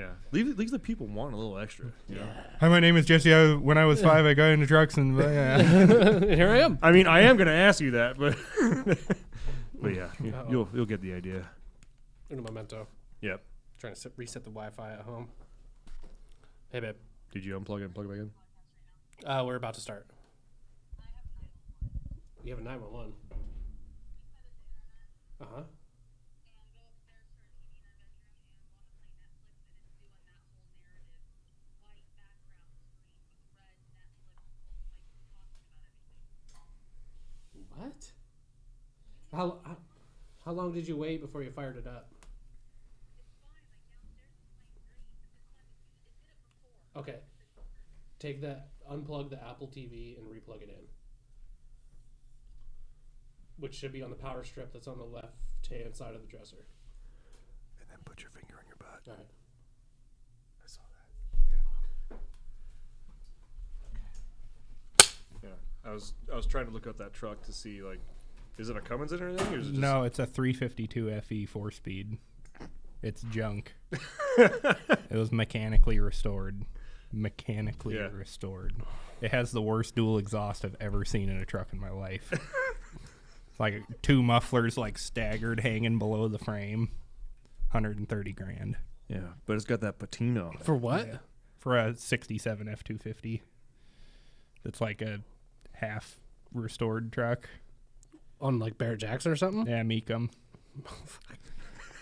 Yeah. Leave the people wanting a little extra. Yeah. Hi, my name is Jesse. When I was 5, I got into trucks, and Here I am. I mean, I am going to ask you that, but yeah, you'll get the idea. In a memento. Yep. Trying to reset the Wi-Fi at home. Hey, babe. Did you unplug it and plug it back in? We're about to start. You have a 911. Uh-huh. What? How long did you wait before you fired it up? Okay. Unplug the Apple TV and replug it in. Which should be on the power strip that's on the left-hand side of the dresser. And then put your finger on your butt. All right. I saw that. Yeah. I was trying to look up that truck to see, like, is it a Cummins or anything? Or is it just... No, it's a 352 FE 4-speed. It's junk. It was mechanically restored. Restored. It has the worst dual exhaust I've ever seen in a truck in my life. It's like 2 mufflers like staggered hanging below the frame. $130,000. Yeah, but it's got that patina. For what? Yeah. For a 67 F250. It's like a half restored truck. On like Barrett Jackson or something? Yeah, Meekum.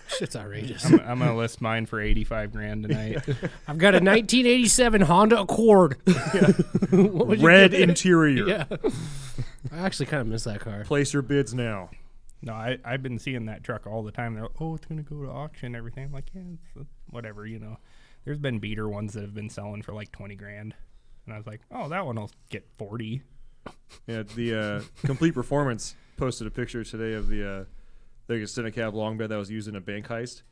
Shit's outrageous. I'm gonna list mine for $85,000 tonight. I've got a 1987 Honda Accord. Red interior. Yeah. I actually kind of miss that car. Place your bids now. No, I've been seeing that truck all the time. They're like, oh, it's going to go to auction and everything. I'm like, yeah, it's whatever, you know. There's been beater ones that have been selling for like $20,000. And I was like, oh, that one will get 40. Yeah, the Complete Performance posted a picture today of the Cinecab long bed that was used in a bank heist.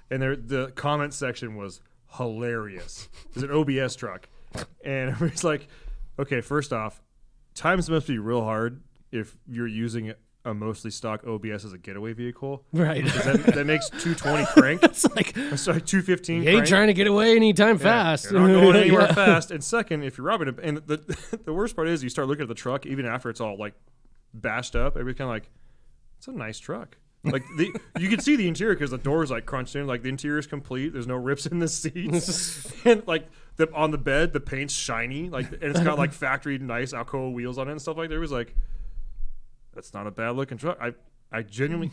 And the comment section was hilarious. It's an OBS truck. And it's like, okay, first off, times must be real hard if you're using a mostly stock OBS as a getaway vehicle. Right. That makes 220 crank. It's like, sorry, 215 you ain't crank. trying to get away anytime fast. You're not going anywhere Yeah. fast. And second, if you're robbing it, and the worst part is you start looking at the truck, even after it's all like bashed up, everybody's kind of like, it's a nice truck. Like you can see the interior because the door's like crunched in, like the interior's complete. There's no rips in the seats, and like on the bed, the paint's shiny, like, and it's got like factory nice Alcoa wheels on it and stuff like that. It was like, that's not a bad looking truck. I genuinely,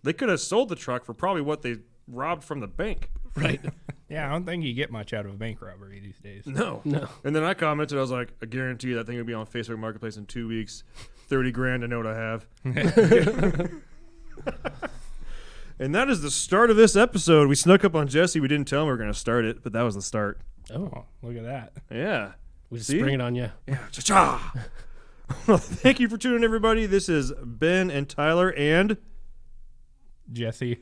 they could have sold the truck for probably what they robbed from the bank. Right. Yeah, I don't think you get much out of a bank robbery these days. No. And then I commented, I was like, I guarantee you that thing will be on Facebook Marketplace in 2 weeks. $30,000, I know what I have. And that is the start of this episode. We snuck up on Jesse. We didn't tell him we were going to start it, but that was the start. Oh, look at that. Yeah. We just spring it on you. Yeah. Cha-cha. Well, thank you for tuning in, everybody. This is Ben and Tyler and Jesse.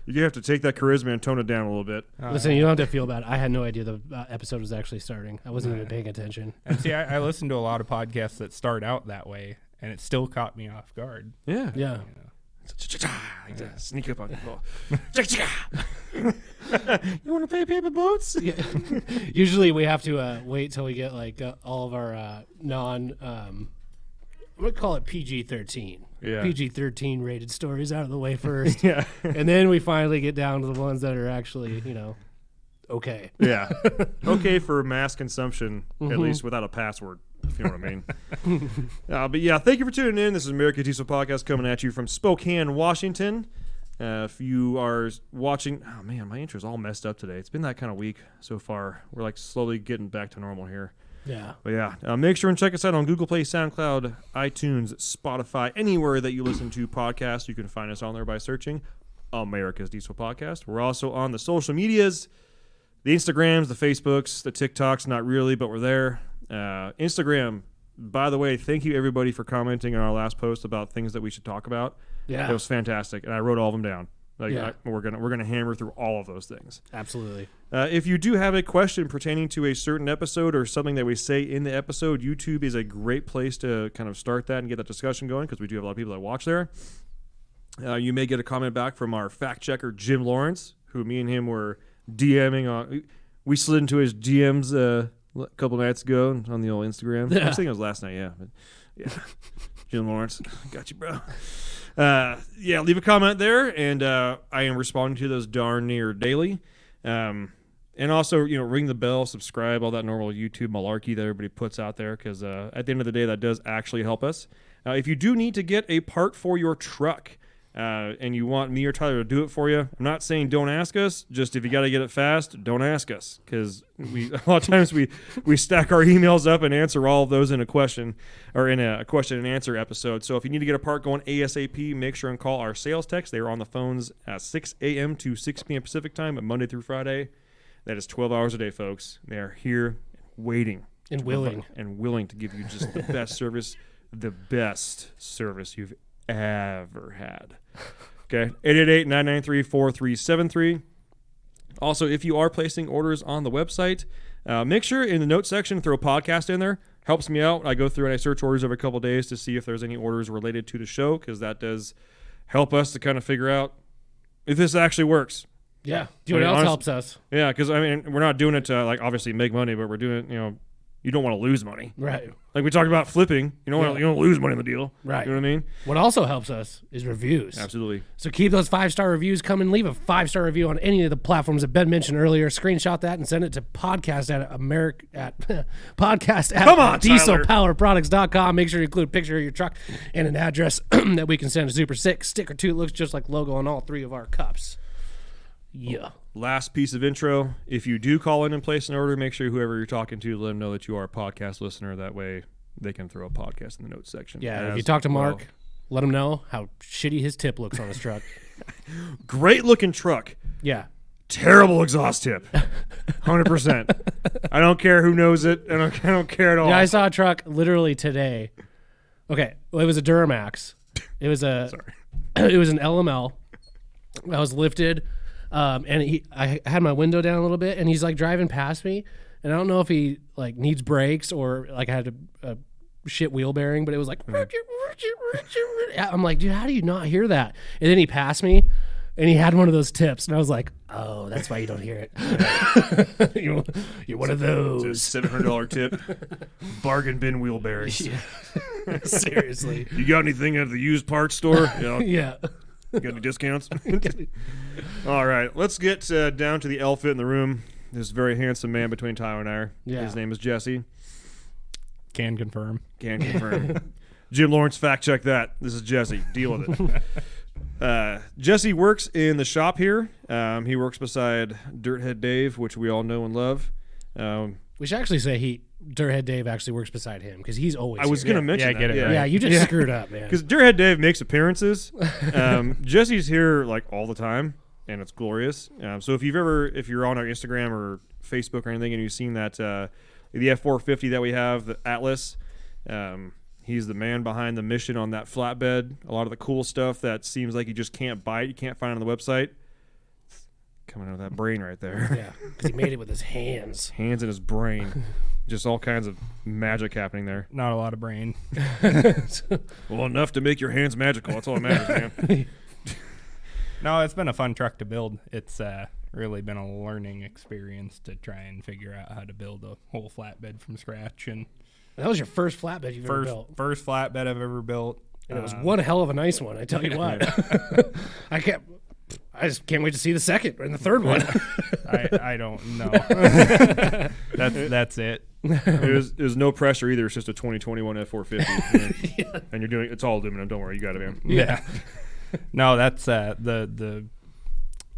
You have to take that charisma and tone it down a little bit. Listen, you don't have to feel bad. I had no idea the episode was actually starting. I wasn't even paying attention. And see, I listen to a lot of podcasts that start out that way, and it still caught me off guard. Yeah. Yeah. You know. Like that. Sneak up on people. You want to play paper boats? Yeah. Usually we have to wait till we get like all of our I'm going to call it PG-13. Yeah. PG-13 rated stories out of the way first. Yeah. And then we finally get down to the ones that are actually, okay. Yeah. Okay for mass consumption, at least without a password, if you know what I mean. But yeah, thank you for tuning in. This is American Diesel Podcast coming at you from Spokane, Washington. If you are watching, oh man, my intro's all messed up today. It's been that kind of week so far. We're like slowly getting back to normal here. Yeah. But yeah, make sure and check us out on Google Play, SoundCloud, iTunes, Spotify, anywhere that you listen to podcasts. You can find us on there by searching America's Diesel Podcast. We're also on the social medias, the Instagrams, the Facebooks, the TikToks, not really, but we're there. Instagram, by the way, thank you everybody for commenting on our last post about things that we should talk about. Yeah. That was fantastic, and I wrote all of them down. Like Yeah. we're gonna hammer through all of those things. Absolutely. If you do have a question pertaining to a certain episode or something that we say in the episode, YouTube is a great place to kind of start that and get that discussion going because we do have a lot of people that watch there. You may get a comment back from our fact checker, Jim Lawrence, who me and him were DMing on. We slid into his DMs a couple nights ago on the old Instagram. I was thinking it was last night. Yeah, but yeah. Jim Lawrence, got you, bro. Yeah, leave a comment there, and I am responding to those darn near daily. And also, ring the bell, subscribe, all that normal YouTube malarkey that everybody puts out there, because at the end of the day, that does actually help us. If you do need to get a part for your truck, and you want me or Tyler to do it for you, I'm not saying don't ask us. Just if you got to get it fast, don't ask us, because a lot of times we stack our emails up and answer all of those in a question and answer episode. So if you need to get a part going ASAP, make sure and call our sales techs. They are on the phones at 6 a.m. to 6 p.m. Pacific time, Monday through Friday. That is 12 hours a day, folks. They are here waiting and willing to give you just the best service you've ever had. Okay, 888-993-4373. Also, if you are placing orders on the website, make sure in the notes section throw podcast in there. Helps me out. I go through and I search orders every couple of days to see if there's any orders related to the show, because that does help us to kind of figure out if this actually works. Yeah. Do what else helps us. Yeah, because we're not doing it to obviously make money, but we're doing it, you don't want to lose money. Right. Like we talked about flipping, you don't want to lose money in the deal. Right. You know what I mean? What also helps us is reviews. Absolutely. So keep those 5-star reviews coming. Leave a 5-star review on any of the platforms that Ben mentioned earlier. Screenshot that and send it to dieselpowerproducts.com. Make sure you include a picture of your truck and an address that we can send a super sick sticker to. It looks just like the logo on all 3 of our cups. Yeah. Last piece of intro. If you do call in and place an order, make sure whoever you're talking to, let them know that you are a podcast listener. That way they can throw a podcast in the notes section. Yeah, if you talk to Mark, let him know how shitty his tip looks on his truck. Great looking truck. Yeah. Terrible exhaust tip. 100%. I don't care who knows it. I don't care at all. Yeah, I saw a truck literally today. Okay, well, it was a Duramax. It was it was an LML. I was lifted. And I had my window down a little bit, and he's like driving past me, and I don't know if he like needs brakes or like I had a shit wheel bearing, but it was like, I'm like, dude, how do you not hear that? And then he passed me, and he had one of those tips, and I was like, oh, that's why you don't hear it. You're one of those. It's a $700 tip. Bargain bin wheel bearings. Yeah. Seriously. You got anything at the used parts store? Yeah. You got any discounts? All right, let's get down to the elephant in the room. This very handsome man between Tyler and I. Yeah. His name is Jesse. Can confirm. Jim Lawrence, fact check that. This is Jesse. Deal with it. Jesse works in the shop here. He works beside Dirthead Dave, which we all know and love. We should actually say Dirthead Dave actually works beside him, because he's always I was going to mention that. Get it right. Yeah, you just screwed up, man. Because Dirthead Dave makes appearances. Jesse's here like all the time, and it's glorious. So if you're on our Instagram or Facebook or anything, and you've seen that the F450 that we have, the Atlas, he's the man behind the mission on that flatbed. A lot of the cool stuff that seems like you just can't buy it, you can't find on the website. Coming out of that brain right there. Yeah, because he made it with his hands. Hands in his brain. Just all kinds of magic happening there. Not a lot of brain. Well, enough to make your hands magical. That's all that matters, man. No, it's been a fun truck to build. It's really been a learning experience to try and figure out how to build a whole flatbed from scratch. And that was your first flatbed you've ever built. First flatbed I've ever built. And it was one hell of a nice one, I tell you what. I just can't wait to see the second and the third one. I don't know. That's it. There's no pressure either. It's just a 2021 F450, Yeah. and you're doing it's all aluminum. Don't worry, you got it, man. Yeah. No, that's the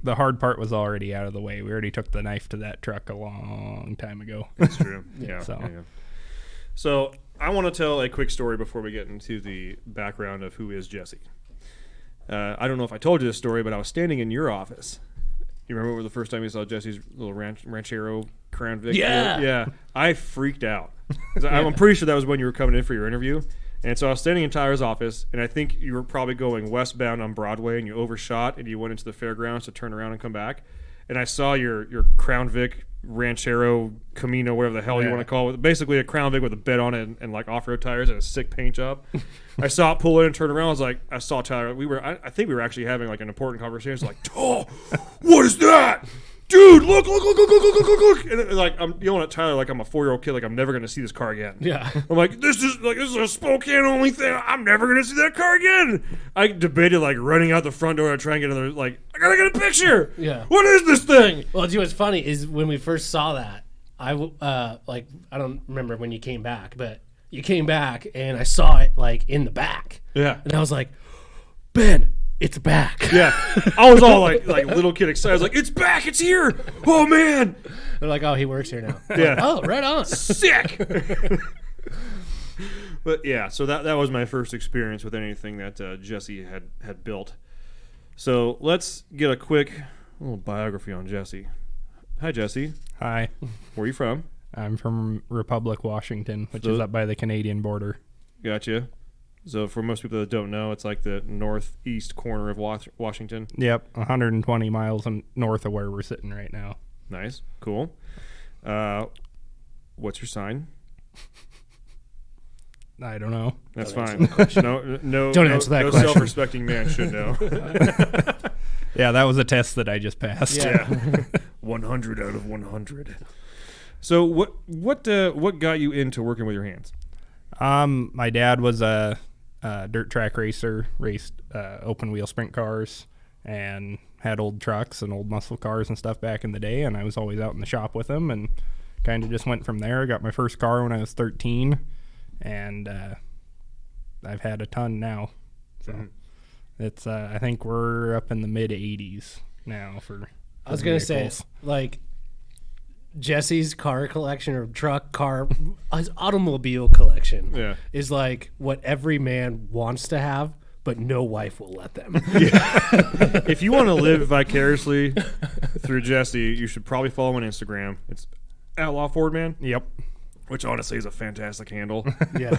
hard part was already out of the way. We already took the knife to that truck a long time ago. That's true. Yeah. So. So I want to tell a quick story before we get into the background of who is Jesse. I don't know if I told you this story, but I was standing in your office. You remember the first time you saw Jesse's little Ranchero Crown Vic? Yeah. Yeah. I freaked out. I'm pretty sure that was when you were coming in for your interview. And so I was standing in Tyler's office, and I think you were probably going westbound on Broadway, and you overshot, and you went into the fairgrounds to turn around and come back. And I saw your Crown Vic Ranchero Camino, whatever the hell you want to call it. Basically a Crown Vic with a bed on it and like off-road tires and a sick paint job. I saw it pull in and turn around. I saw Tyler. I think we were actually having like an important conversation. Like, oh, what is that? dude, look. And then, like, I'm yelling at Tyler like I'm a 4-year-old kid, like I'm never going to see this car again. Yeah. I'm like, this is a Spokane only thing. I'm never going to see that car again. I debated, like, running out the front door to try and get another, like, I got to get a picture. Yeah. What is this thing? Well, do you know what's funny is when we first saw that, I don't remember when you came back, but you came back and I saw it like in the back. Yeah. And I was like, Ben, it's back. Yeah. I was all like little kid excited. I was like, it's back. It's here. Oh, man. They're like, oh, he works here now. I'm Yeah. like, oh, right on. Sick. But yeah, so that was my first experience with anything that Jesse had built. So let's get a quick little biography on Jesse. Hi, Jesse. Hi, Where are you from? I'm from Republic, Washington, which is up by the Canadian border. Gotcha. So for most people that don't know, it's like the northeast corner of Washington. Yep, 120 miles north of where we're sitting right now. Nice. Cool. What's your sign? I don't know. That's Don't fine. No, Don't answer that no question. self-respecting man should know. Yeah, that was a test that I just passed. Yeah. 100 out of 100. So what got you into working with your hands? My dad was a dirt track racer, raced open wheel sprint cars, and had old trucks and old muscle cars and stuff back in the day. And I was always out in the shop with him, and kind of just went from there. I got my first car when I was 13, and I've had a ton now. So it's I think we're up in the mid 80s now for. I was going to say, vehicles. like, Jesse's car collection or his automobile collection is like what every man wants to have, but no wife will let them. If you want to live vicariously through Jesse, you should probably follow him on Instagram. It's Outlaw Ford Man. Yep. Which honestly is a fantastic handle. Yeah.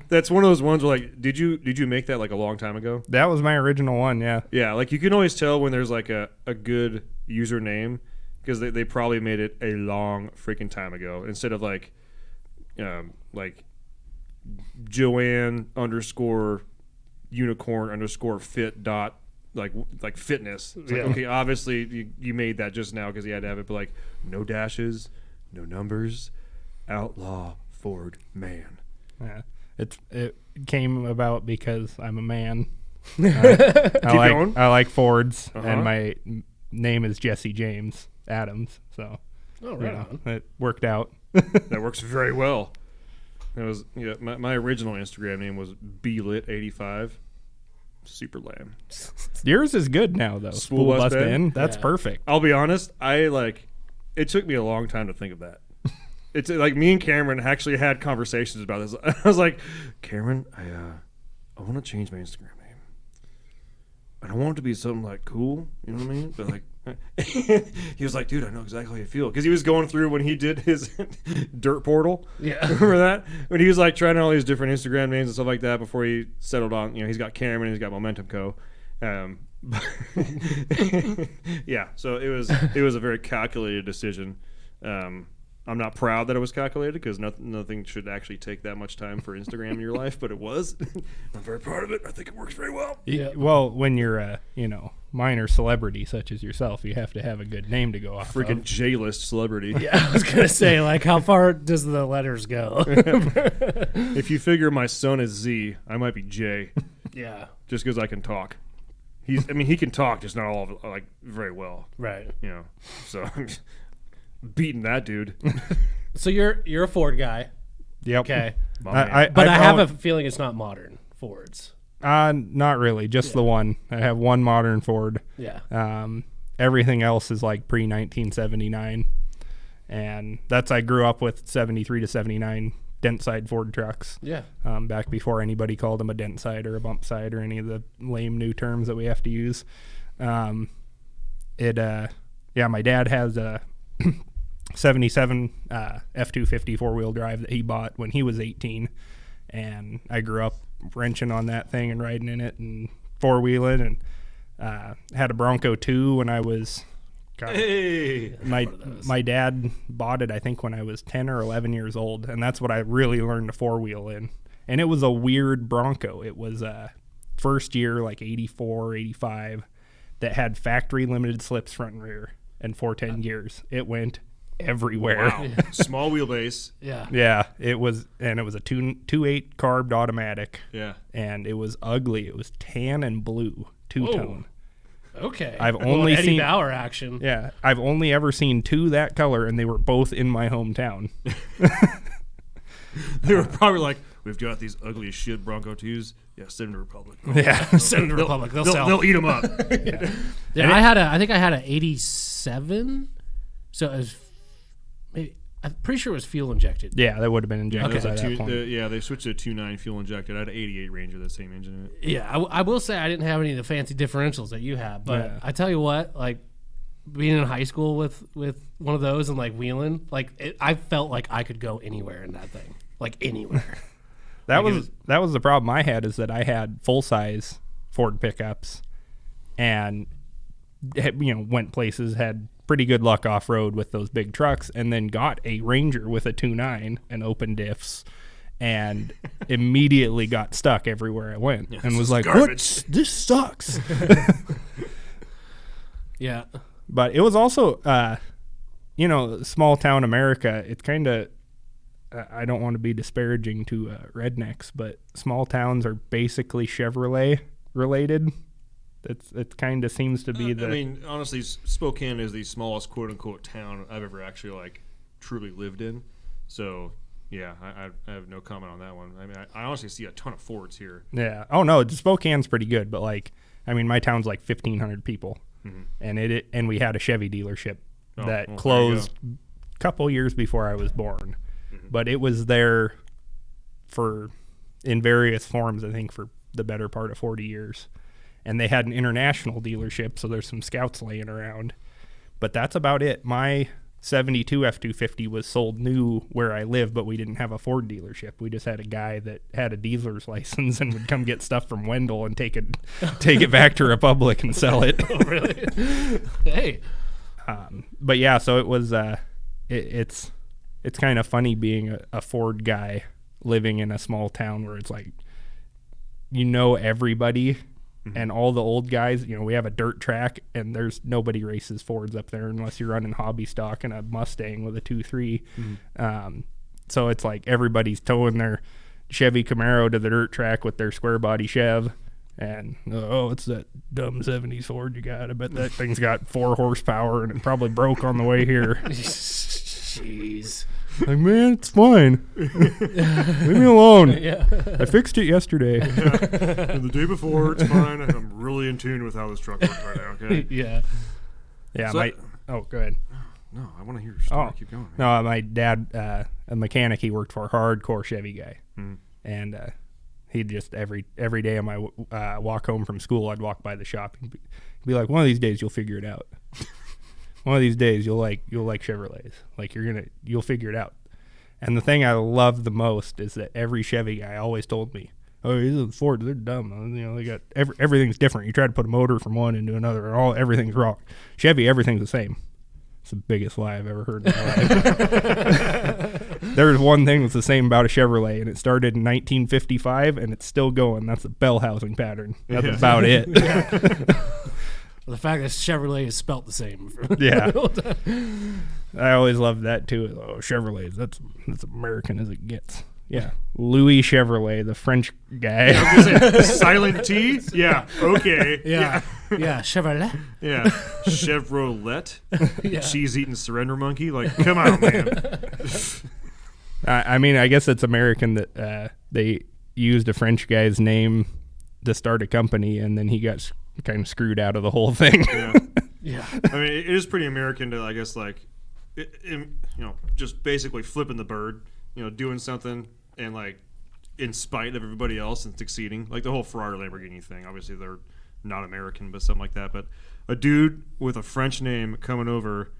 That's one of those ones where, like, did you make that like a long time ago? That was my original one, yeah. Yeah, like you can always tell when there's like a good username because they probably made it a long freaking time ago instead of like Joanne _ unicorn _ fit dot like fitness. It's like, okay, obviously you made that just now because you had to have it, but like no dashes, no numbers. Outlaw Ford Man. Yeah, it came about because I'm a man. Going. I like Fords, and my name is Jesse James Adams. So, Oh, right on. it worked out. That works very well. It was my original Instagram name was blit85. Super lame. Yours is good now though. Spool bust in? That's Yeah. perfect. I'll be honest. It took me a long time to think of that. It's like me and Cameron actually had conversations about this. I was like, Cameron, I want to change my Instagram name. I don't want it to be something like cool, you know what I mean? But like, he was like, dude, I know exactly how you feel, because he was going through when he did his dirt portal. Yeah. Remember that? When he was like trying all these different Instagram names and stuff like that before he settled on, he's got Cameron and he's got Momentum Co. Yeah, so it was a very calculated decision. I'm not proud that it was calculated because nothing should actually take that much time for Instagram in your life, but it was. I'm very proud of it. I think it works very well. Yeah. Well, when you're a minor celebrity such as yourself, you have to have a good name to go off Freaking of. J-list celebrity. Yeah, I was going to say, like, how far does the letters go? If you figure my son is Z, I might be J, Yeah. just because I can talk. He can talk, just not all of it, like very well. Right. So I'm beating that dude. So you're a Ford guy. Yep. Okay. My man. But I have a feeling it's not modern Fords. Not really, just the one. I have one modern Ford. Yeah. Everything else is like pre 1979, and I grew up with 73 to 79 dent side Ford trucks. Yeah. Back before anybody called them a dent side or a bump side or any of the lame new terms that we have to use. My dad has a 77 F-250 four-wheel drive that he bought when he was 18, and I grew up wrenching on that thing and riding in it and four-wheeling, and had a Bronco 2 when I was Hey. my dad bought it I think when I was 10 or 11 years old, and that's what I really learned to four-wheel in. And it was a weird Bronco. It was first year like 84, 85 that had factory limited slips front and rear. and 410 gears. It went everywhere. Wow. Small wheelbase. Yeah. Yeah, it was a 2.8 carbed automatic. Yeah. And it was ugly. It was tan and blue, two-tone. Okay. I've only Eddie seen Bauer action. Yeah, I've only ever seen 2 that color, and they were both in my hometown. They were probably like, we've got these ugly as shit Bronco 2s. Yeah, send them to Republic. Yeah, Send them to Republic. They'll sell. They'll eat them up. Yeah, I think I had an 87. So it was maybe, I'm pretty sure it was fuel injected. yeah, that would have been injected by that point. They switched to a 2.9 fuel injected. I had an 88 Ranger, that same engine in it. Yeah, I will say I didn't have any of the fancy differentials that you have, but Yeah. I tell you what, like being in high school with one of those and like wheeling, like I felt like I could go anywhere in that thing, like anywhere. That was the problem I had, is that I had full-size Ford pickups and went places, had pretty good luck off-road with those big trucks, and then got a Ranger with a 2.9 and open diffs, and immediately got stuck everywhere I went, and was like, garbage. this sucks. Yeah. But it was also, small town America. It's kind of, I don't want to be disparaging to rednecks, but small towns are basically Chevrolet related. It kind of seems to be I mean, honestly, Spokane is the smallest quote unquote town I've ever actually like truly lived in. So yeah, I have no comment on that one. I mean, I honestly see a ton of Fords here. Yeah. Oh no, Spokane's pretty good, but like, I mean, my town's like 1,500 people, and we had a Chevy dealership that closed a couple years before I was born, but it was there in various forms, I think, for the better part of 40 years. And they had an international dealership, so there's some Scouts laying around. But that's about it. My 72 F-250 was sold new where I live, but we didn't have a Ford dealership. We just had a guy that had a dealer's license and would come get stuff from Wendell and take it back to Republic and sell it. Oh, really? Hey. But yeah, so it was it's kind of funny being a Ford guy living in a small town where it's like, everybody. And all the old guys, we have a dirt track, and there's nobody races Fords up there unless you're running hobby stock and a Mustang with a 2.3. So it's like everybody's towing their Chevy Camaro to the dirt track with their square body Chev. And, it's that dumb 70s Ford you got. I bet that thing's got 4 horsepower, and it probably broke on the way here. Jeez. Like, man, it's fine. Leave me alone. Yeah. I fixed it yesterday. And the day before, it's fine. I'm really in tune with how this truck works right now, okay? Yeah. Yeah, So go ahead. No, I want to hear your story. Oh. Keep going. Man. No, my dad, a mechanic, he worked for, a hardcore Chevy guy. And he'd just, every day on my walk home from school, I'd walk by the shop and be like, one of these days you'll figure it out. One of these days you'll like Chevrolets. Like you'll figure it out. And the thing I love the most is that every Chevy guy always told me, "Oh, these are the Ford. They're dumb. They got everything's different. You try to put a motor from one into another, and everything's wrong. Chevy, everything's the same." It's the biggest lie I've ever heard in my life. There's one thing that's the same about a Chevrolet, and it started in 1955, and it's still going. That's the bell housing pattern. That's about it. The fact that Chevrolet is spelt the same. Yeah. I always loved that too. Oh, Chevrolets, that's American as it gets. Yeah. Louis Chevrolet, the French guy. Silent T? Yeah. Okay. Yeah. Yeah. Chevrolet. Yeah. Chevrolet? Yeah. Cheese-eating surrender monkey? Like, come on, man. I mean, I guess it's American that they used a French guy's name to start a company, and then he got kind of screwed out of the whole thing. Yeah. Yeah. I mean, it is pretty American to, I guess, like, just basically flipping the bird, doing something and, like, in spite of everybody else and succeeding. Like the whole Ferrari Lamborghini thing. Obviously, they're not American, but something like that. But a dude with a French name coming over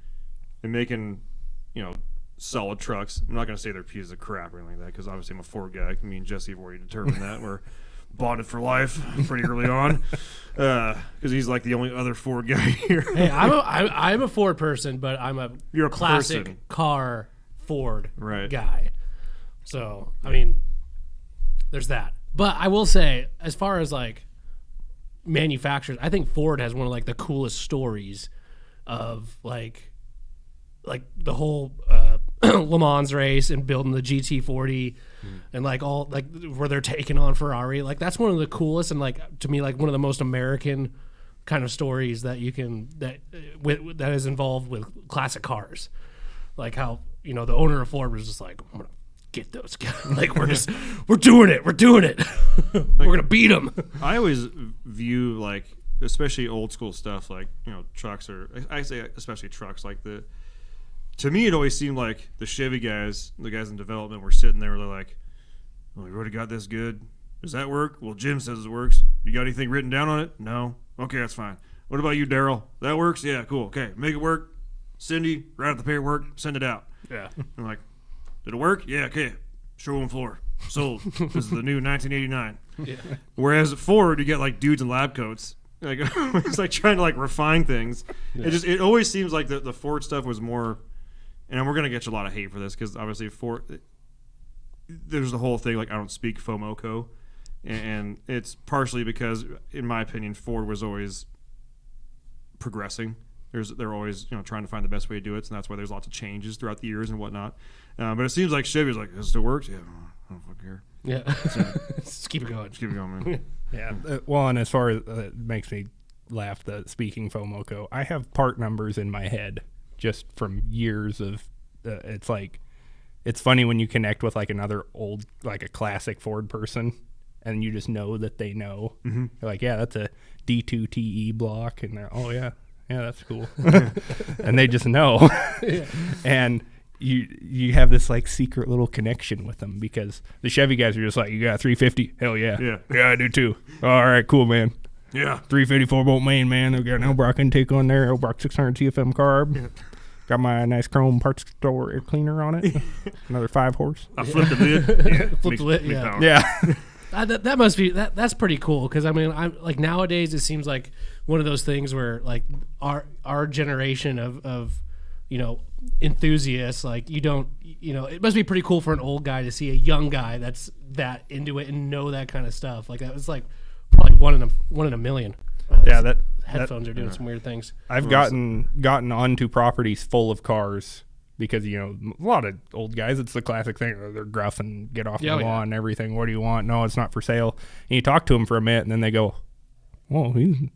and making, solid trucks. I'm not going to say they're pieces of crap or anything like that, because obviously I'm a Ford guy. Me and Jesse have already determined that. We're bonded for life pretty early on, because he's like the only other Ford guy here. Hey, I'm a Ford person, but You're a classic person. car Ford Right. guy. So, I mean, there's that. But I will say, as far as like manufacturers, I think Ford has one of like the coolest stories of like the whole Le Mans race and building the GT40 and like all like where they're taking on Ferrari. Like that's one of the coolest and like to me like one of the most American kind of stories that you can that is involved with classic cars. Like how, you know, the owner of Ford was just like, I'm gonna get those guys. Like we're doing it. We're gonna beat them. I always view like, especially old school stuff, like, you know, trucks, or I say especially trucks, like to me it always seemed like the Chevy guys, the guys in development, were sitting there, they're like, well, we already got this good. Does that work? Well, Jim says it works. You got anything written down on it? No. Okay, that's fine. What about you, Daryl? That works? Yeah, cool. Okay, make it work. Cindy, write out the paperwork, send it out. Yeah. I'm like, did it work? Yeah, okay. Showroom floor. Sold. This is the new 1989. Yeah. Whereas at Ford, you get like dudes in lab coats. Like it's like trying to like refine things. Yeah. It always seems like the Ford stuff was more, and we're gonna get you a lot of hate for this because obviously Ford, there's the whole thing like I don't speak FOMOCO, and it's partially because in my opinion Ford was always progressing. They're always, you know, trying to find the best way to do it, and that's why there's lots of changes throughout the years and whatnot. But it seems like Chevy's like, it still works? Yeah, I don't fucking care. Yeah. Just keep it going. Just keep it going, man. Yeah. Well, and as far as it makes me laugh, the speaking FOMOCO, I have part numbers in my head just from years of, it's like, it's funny when you connect with like another old, like a classic Ford person, and you just know that they know. Mm-hmm. They're like, yeah, that's a D2TE block. And they're, oh, yeah. Yeah, that's cool. And they just know. Yeah. And you have this like secret little connection with them because the Chevy guys are just like, you got a 350? Hell yeah. Yeah, I do too. All right, cool, man. Yeah. 354 bolt main, man. I've got an Elbrock intake on there, Elbrock 600 TFM carb. Yeah. Got my nice chrome parts store air cleaner on it. Another 5 horse. I flipped the lid. Yeah. Flipped the lid, yeah. Yeah. That must be that's pretty cool because I mean I'm like nowadays it seems like one of those things where like our generation of you know enthusiasts, like you don't, you know, it must be pretty cool for an old guy to see a young guy that's that into it and know that kind of stuff. Like that was like probably one in a million. Yeah, that headphones are doing some weird things. I've gotten onto properties full of cars. Because, you know, a lot of old guys, it's the classic thing. They're gruff and get off the lawn and everything. What do you want? No, it's not for sale. And you talk to them for a minute, and then they go, oh, he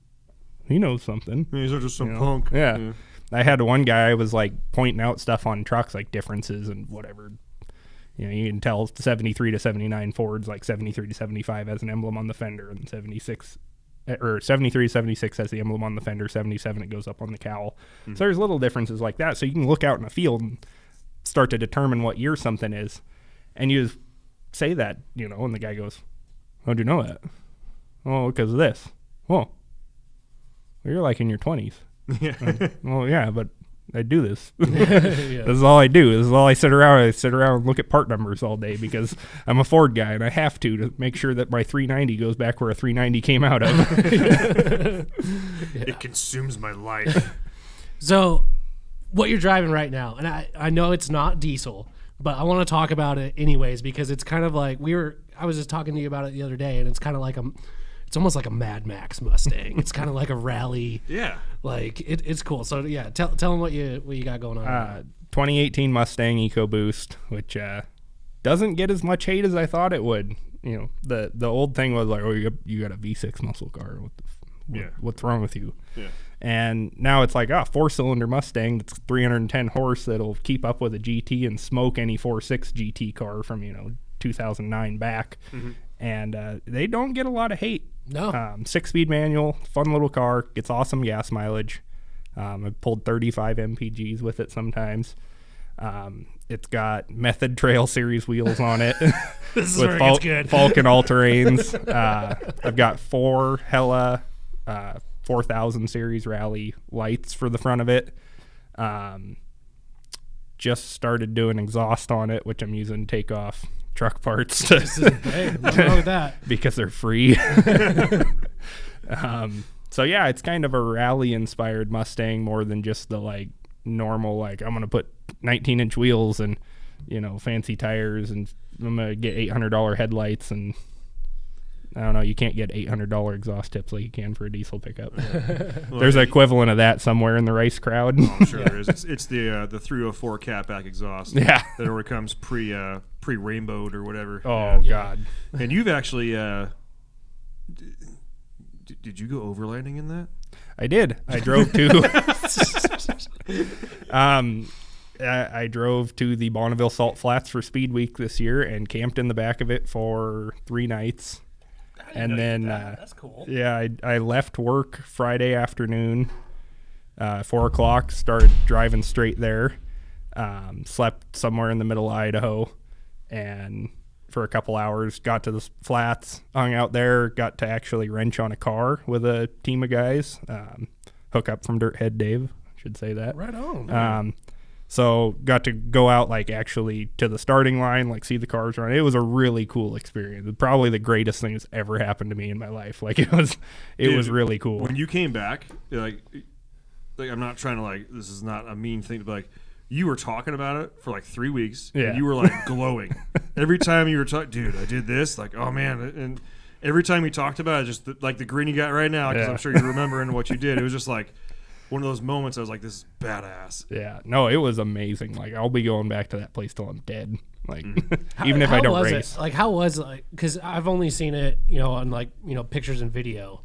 knows something. He's just some punk. Yeah. I had one guy was, like, pointing out stuff on trucks, like differences and whatever. You know, you can tell 73 to 79 Fords, like 73 to 75 has an emblem on the fender, and 76 or 73, 76 has the emblem on the fender, 77 it goes up on the cowl. Mm-hmm. So there's little differences like that. So you can look out in the field and start to determine what year something is. And you say that, you know, and the guy goes, how'd you know that? Oh, because of this. Well, you're like in your 20s. Yeah. Well, yeah, but I do this. This is all I do. This is all I sit around. I sit around and look at part numbers all day because I'm a Ford guy and I have to make sure that my 390 goes back where a 390 came out of. It consumes my life. So what you're driving right now, and I know it's not diesel, but I want to talk about it anyways because it's kind of like I was just talking to you about it the other day, and it's kind of like it's almost like a Mad Max Mustang. It's kind of like a rally. Yeah. Like it's cool. So yeah, tell them what you got going on. 2018 Mustang EcoBoost, which doesn't get as much hate as I thought it would. You know, the old thing was like, oh, you got a V6 muscle car. What's wrong with you? Yeah. And now it's like, 4-cylinder Mustang that's 310 horse that'll keep up with a GT and smoke any 4.6 GT car from 2009 back. Mm-hmm. And they don't get a lot of hate. No. 6-speed manual, fun little car, gets awesome gas mileage. I've pulled 35 MPGs with it sometimes. It's got Method Trail Series wheels on it. This is where it gets good. Falcon all-terrains. I've got 4 Hella 4000 Series Rally lights for the front of it. Just started doing exhaust on it, which I'm using takeoff truck parts hey, nothing wrong with that because they're free. So yeah, it's kind of a rally inspired Mustang more than just the like normal, like I'm gonna put 19-inch wheels and fancy tires and I'm gonna get $800 headlights and I don't know. You can't get $800 exhaust tips like you can for a diesel pickup. Well, There's an equivalent of that somewhere in the race crowd. Oh, I'm sure there is. It's the 304 catback exhaust. Yeah. That already comes pre-rainbowed or whatever. Oh, Yeah. God. And you've actually did you go overlanding in that? I did. I drove to I drove to the Bonneville Salt Flats for Speed Week this year and camped in the back of it for 3 nights. And then that's cool. Yeah, I left work Friday afternoon, 4 o'clock, started driving straight there, slept somewhere in the middle of Idaho, and for a couple hours, got to the flats, hung out there, got to actually wrench on a car with a team of guys, hook up from Dirt Head Dave, I should say that. Right on. So got to go out like actually to the starting line, like see the cars run. It was a really cool experience. Probably the greatest thing that's ever happened to me in my life. Like it was really cool. When you came back, like I'm not trying to like, this is not a mean thing, but like you were talking about it for like 3 weeks. Yeah. And you were like glowing. Every time you were talking, dude, I did this. Like, oh man. And every time you talked about it, just like the grin you got right now, because I'm sure you're remembering what you did. It was just like one of those moments I was like, this is badass. Yeah. No, it was amazing. Like I'll be going back to that place till I'm dead. Like even if I don't race. Like how was it? Because I've only seen it, on like, pictures and video.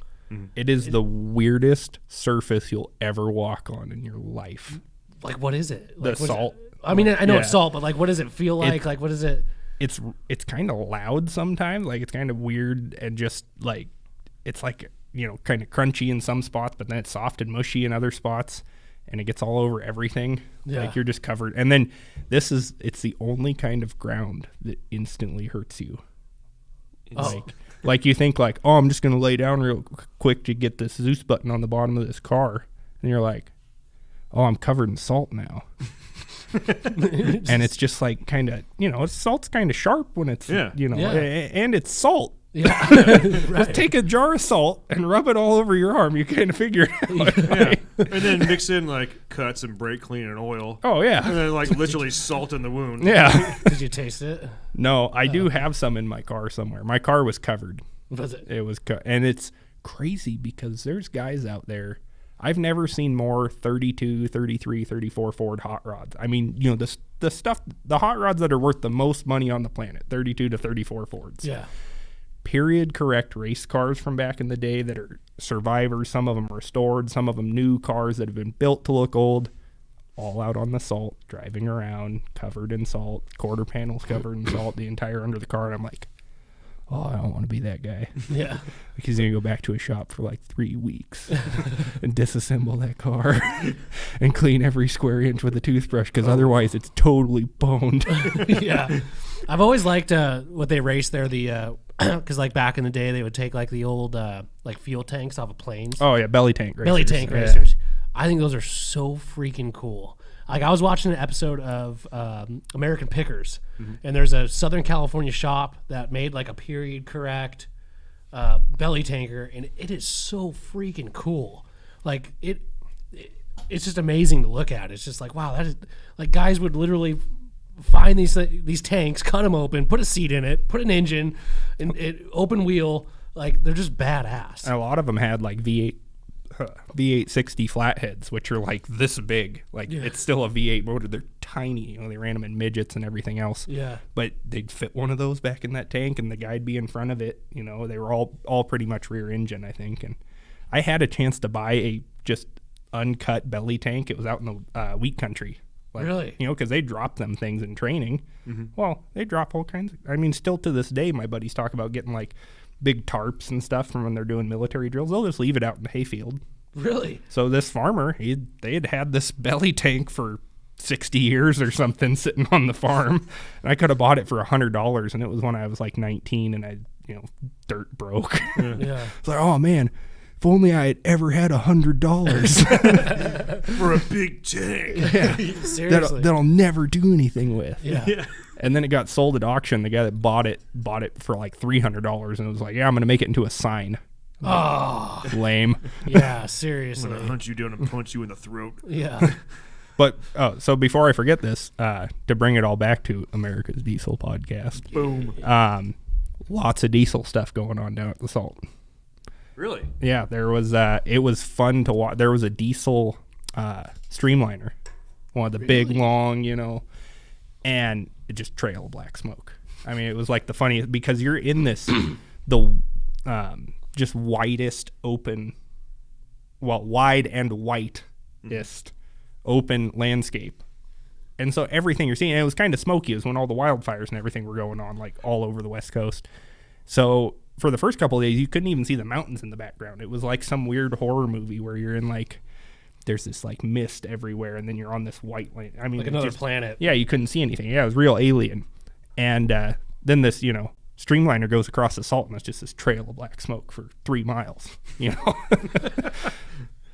It is the weirdest surface you'll ever walk on in your life. Like, what is it? The Like, salt. I mean, I know it's salt, but like, what does it feel like? Like, what is it? It's kind of loud sometimes. Like it's kind of weird and just like it's like kind of crunchy in some spots, but then it's soft and mushy in other spots, and it gets all over everything. Yeah. Like you're just covered. And then it's the only kind of ground that instantly hurts you. Like you think like, oh, I'm just gonna lay down real quick to get this Zeus button on the bottom of this car, and you're like, oh, I'm covered in salt now. And it's just like kind of, salt's kind of sharp when it's, and it's salt. Yeah. Just take a jar of salt and rub it all over your arm. You kind of figure it out. Yeah. And then mix in like cuts and brake clean and oil. Oh, yeah. And then like literally salt in the wound. Yeah. Did you taste it? No, I do have some in my car somewhere. My car was covered. Was it? It was and it's crazy because there's guys out there. I've never seen more 32, 33, 34 Ford hot rods. I mean, the stuff, the hot rods that are worth the most money on the planet, 32 to 34 Fords. Yeah. Period correct race cars from back in the day that are survivors. Some of them restored, some of them new cars that have been built to look old, all out on the salt, driving around, covered in salt, quarter panels covered in salt, the entire under the car. And I'm like, oh, I don't want to be that guy. Yeah. Like he's going to go back to his shop for like 3 weeks and disassemble that car and clean every square inch with a toothbrush because otherwise it's totally boned. Yeah. I've always liked what they race there, because like back in the day they would take like the old like fuel tanks off of planes. Oh, yeah, belly tank racers. Belly tank racers. I think those are so freaking cool. Like I was watching an episode of American Pickers, and there's a Southern California shop that made like a period correct belly tanker, and it is so freaking cool. Like it's just amazing to look at. It's just like, wow, that is like guys would literally find these tanks, cut them open, put a seat in it, put an engine, and open wheel. Like they're just badass. And a lot of them had like V860 flatheads, which are like this big. Like it's still a V8 motor. They're tiny. They ran them in midgets and everything else. Yeah. But they'd fit one of those back in that tank, and the guy'd be in front of it. They were all pretty much rear engine, I think. And I had a chance to buy a just uncut belly tank. It was out in the wheat country. Like, really? Because they drop them things in training. Well, they drop all kinds. I mean, still to this day, my buddies talk about getting like big tarps and stuff from when they're doing military drills. They'll just leave it out in the hayfield. Really? So this farmer, they had this belly tank for 60 years or something sitting on the farm, and I could have bought it for $100, and it was when I was like 19 and I, dirt broke. Yeah. It's like, oh man, if only I had ever had $100 for a big tank. Yeah. Seriously. That'll never do anything with. Yeah. And then it got sold at auction. The guy that bought it for like $300, and it was like, yeah, I'm going to make it into a sign. Oh. Lame. Yeah, I'm seriously. gonna hunt you down and punch you in the throat. Yeah. But so before I forget this, to bring it all back to America's Diesel podcast, Boom. lots of diesel stuff going on down at the Salt. Really? Yeah, there was. It was fun to watch. There was a diesel streamliner, one of the big, long, and it just trail of black smoke. I mean, it was like the funniest because you're in this just widest open, wide and whitest open landscape. And so everything you're seeing, and it was kind of smoky. It was when all the wildfires and everything were going on, like all over the West Coast. So for the first couple of days, you couldn't even see the mountains in the background. It was like some weird horror movie where you're in like, there's this like mist everywhere, and then you're on this white land. I mean, like another planet. Yeah, you couldn't see anything. Yeah, it was real alien. And then this, streamliner goes across the Salt, and it's just this trail of black smoke for 3 miles.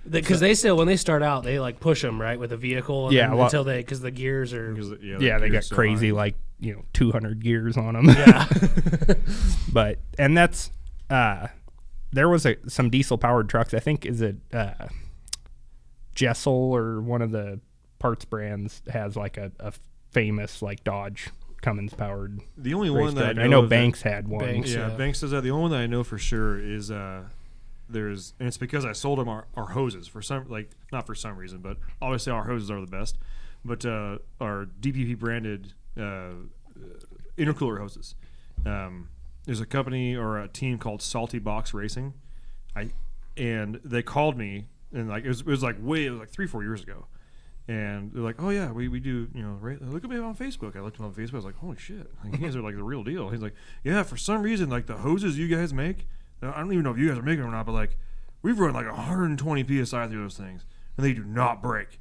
Because they still, when they start out, they like push them right with a vehicle. And until because the gears are. They got crazy, like 200 gears on them. Yeah. But and that's there was some diesel powered trucks. I think is it Jessel or one of the parts brands has like a famous like Dodge Cummins powered. The only one that I know Banks had one. Banks, Banks does that. The only one that I know for sure is and it's because I sold them our hoses for some, like, not for some reason, but obviously our hoses are the best, but our DPP branded intercooler hoses. There's a company or a team called Salty Box Racing, and they called me, and like it was like 3-4 years ago, and they're like, oh yeah, we do, look at me on Facebook. I looked him on Facebook. I was like, holy shit, like, you guys are like the real deal. He's like, yeah, for some reason, like the hoses you guys make, I don't even know if you guys are making them or not, but like we've run like 120 psi through those things, and they do not break.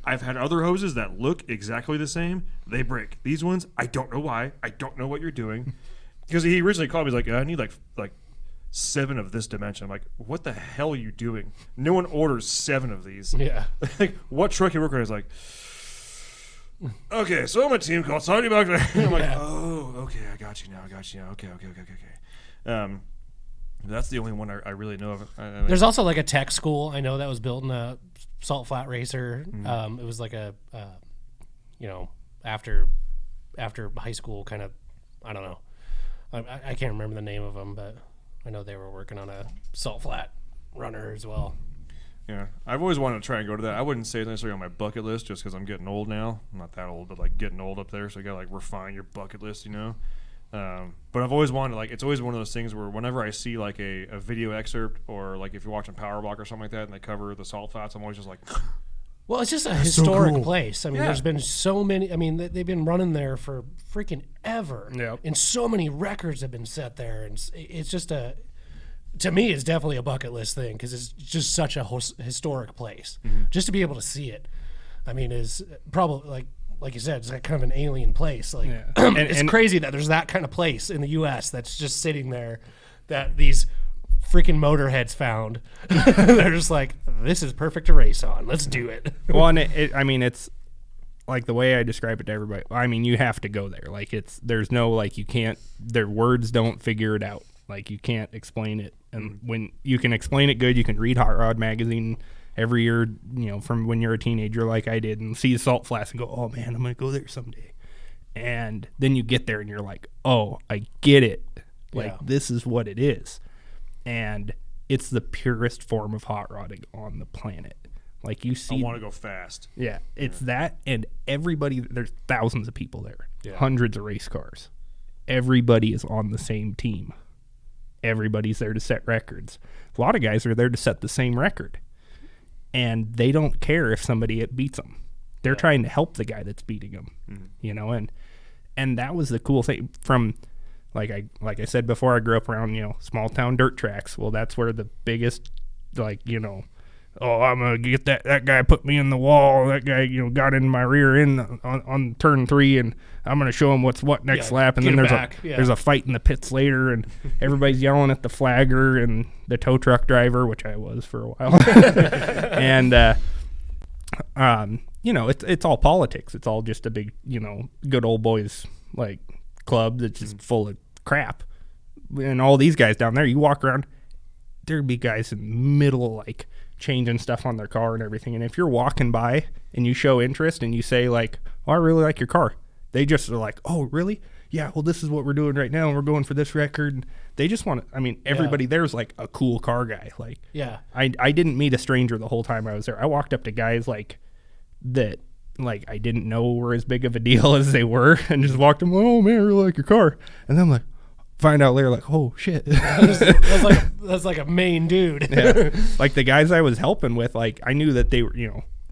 I've had other hoses that look exactly the same. They break. These ones, I don't know why. I don't know what you're doing. Because he originally called me, he's like, I need like 7 of this dimension. I'm like, what the hell are you doing? No one orders 7 of these. Yeah. Like, what truck you work on? He's like, okay, so I'm a team called Salty Box. I'm like, oh, okay, I got you now. Okay. That's the only one I really know of. There's also like a tech school I know that was built in a Salt Flat Racer. It was like a, after high school kind of, I don't know. I can't remember the name of them, but I know they were working on a Salt Flat runner as well. Yeah, I've always wanted to try and go to that. I wouldn't say it's necessarily on my bucket list just because I'm getting old now. I'm not that old, but like getting old up there, so you gotta like refine your bucket list, But I've always wanted, like, it's always one of those things where whenever I see like a video excerpt or like if you're watching Power Block or something like that and they cover the Salt Flats, I'm always just like, well, it's just a historic cool place. I mean, there's been so many. I mean, they've been running there for freaking ever. Yep. And so many records have been set there. And it's just to me, it's definitely a bucket list thing because it's just such a historic place. Just to be able to see it, I mean, is probably like you said, it's like kind of an alien place. Like, it's crazy that there's that kind of place in the U.S. that's just sitting there that these freaking motorheads found. They're just like, this is perfect to race on. Let's do it. Well, and it's like the way I describe it to everybody. I mean, you have to go there. Like, there's no, like, you can't, their words don't figure it out. Like, you can't explain it. And when you can explain it good, you can read Hot Rod Magazine every year, from when you're a teenager like I did, and see Salt Flats and go, oh man, I'm going to go there someday. And then you get there and you're like, oh, I get it. Like, this is what it is. And it's the purest form of hot rodding on the planet. Like, you see, I want to go fast. Yeah, it's that, and everybody, there's thousands of people there, hundreds of race cars. Everybody is on the same team. Everybody's there to set records. A lot of guys are there to set the same record. And they don't care if somebody beats them. They're trying to help the guy that's beating them, and that was the cool thing from, like I said before, I grew up around, small town dirt tracks. Well, that's where the biggest, oh, I'm going to get that guy put me in the wall. That guy, got in my rear end on turn 3, and I'm going to show him what's what next lap. And then there's a fight in the pits later, and everybody's yelling at the flagger and the tow truck driver, which I was for a while. And, it's all politics. It's all just a big, good old boys, like, club that's just full of crap. And all these guys down there, you walk around, there'd be guys in the middle, like, changing stuff on their car and everything. And if you're walking by and you show interest and you say, like, oh, I really like your car, they just are like, oh, really? yeah, well, this is what we're doing right now, and we're going for this record. They just want to. I mean, everybody there's like a cool car guy. Like, Yeah. I didn't meet a stranger the whole time I was there. I walked up to guys like that, like I didn't know were as big of a deal as they were, and just walked them. Oh man, I really like your car. And then I'm like, find out later, like, oh shit. That's like a main dude. Yeah. Like the guys I was helping with, like I knew that they were,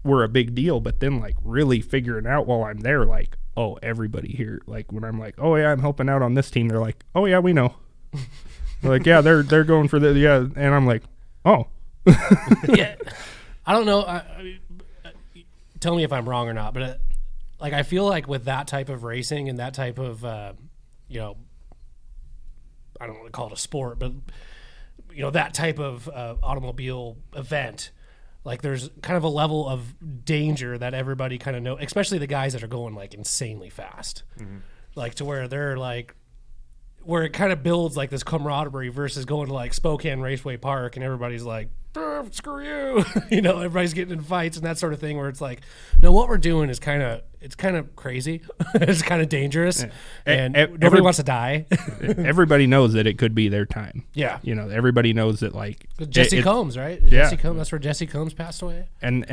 were a big deal, but then like really figuring out while I'm there, like, oh, everybody here, like when I'm like, oh yeah, I'm helping out on this team, they're like, oh yeah, we know. They're like, yeah, they're going for the, yeah. And I'm like, oh. Yeah. I don't know. Tell me if I'm wrong or not, but like I feel like with that type of racing and that type of, I don't want to call it a sport, but that type of automobile event, like there's kind of a level of danger that everybody kind of know, especially the guys that are going like insanely fast, like to where they're like, where it kind of builds like this camaraderie versus going to like Spokane Raceway Park and everybody's like, screw you, everybody's getting in fights and that sort of thing, where it's like, no, what we're doing is kind of crazy. It's kind of dangerous, and nobody wants to die. Everybody knows that it could be their time. Yeah. Everybody knows that, like Jesse Combs, right? Yeah. Jesse Combs, that's where Jesse Combs passed away. And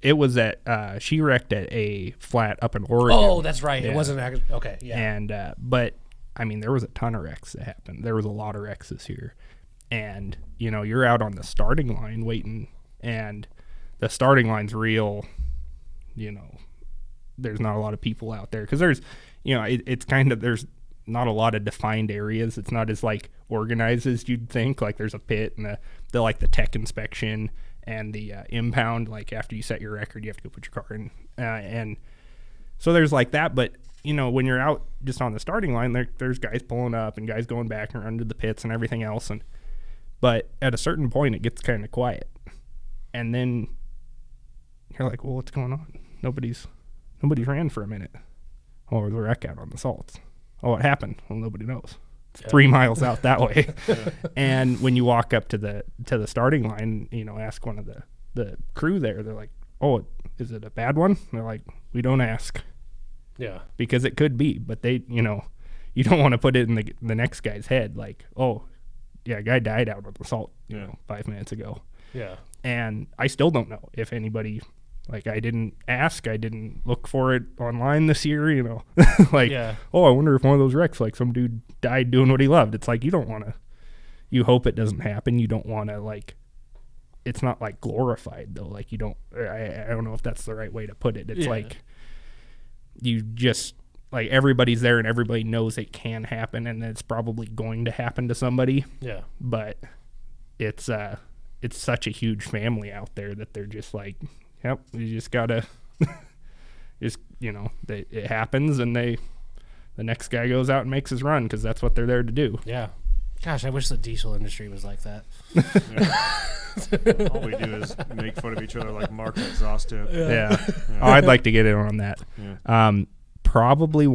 it was at she wrecked at a flat up in Oregon. Oh, that's right. Yeah. It wasn't okay. Yeah. And but I mean, there was a ton of wrecks that happened. There was a lot of wrecks this year. And, you're out on the starting line waiting, and the starting line's real, there's not a lot of people out there. Because there's, it's kind of, there's not a lot of defined areas. It's not as, like, organized as you'd think. Like, there's a pit and the tech inspection and the impound. Like, after you set your record, you have to go put your car in. And so there's, like, that. But, when you're out just on the starting line, there's guys pulling up and guys going back and under the pits and everything else. But at a certain point, it gets kind of quiet. And then you're like, well, what's going on? Nobody's ran for a minute. Oh, there's a wreck out on the salts. Oh, what happened? Well, nobody knows. It's 3 miles out that way. And when you walk up to the starting line, ask one of the crew there, they're like, oh, is it a bad one? And they're like, we don't ask. Yeah. Because it could be, but they, you don't want to put it in the next guy's head. Like, oh, yeah, a guy died out on the salt, 5 minutes ago. Yeah. And I still don't know if anybody, like, I didn't ask, I didn't look for it online this year, like, oh, I wonder if one of those wrecks, like some dude died doing what he loved. It's like, you don't want to, you hope it doesn't happen. You don't want to, like, it's not like glorified though. Like, you don't, I don't know if that's the right way to put it. It's like, you just, like, everybody's there and everybody knows it can happen and it's probably going to happen to somebody. Yeah. But it's such a huge family out there that they're just like, yep, you just gotta just, it happens and the next guy goes out and makes his run because that's what they're there to do. Yeah. Gosh, I wish the diesel industry was like that. All we do is make fun of each other like Mark and exhaust tip. Yeah. Oh, I'd like to get in on that. Yeah. Probably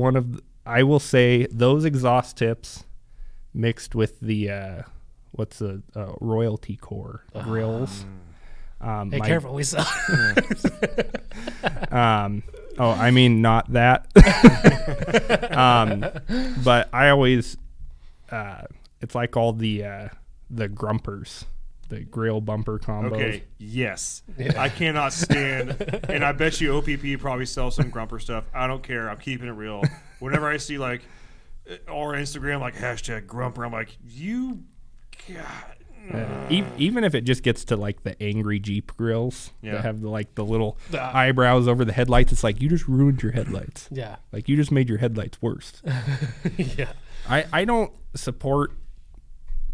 I will say those exhaust tips mixed with the royalty core grills. Hey, careful, we sell. Oh, I mean, not that. But I always, it's like all the grumpers, the grill bumper combos. Okay, yes. Yeah. I cannot stand, and I bet you OPP probably sells some grumper stuff. I don't care. I'm keeping it real. Whenever I see, like, or Instagram, like, hashtag grumper, I'm like, God. Even if it just gets to, like, the angry Jeep grills that have the little eyebrows over the headlights, it's like, you just ruined your headlights. Yeah. Like, you just made your headlights worse. Yeah. I don't support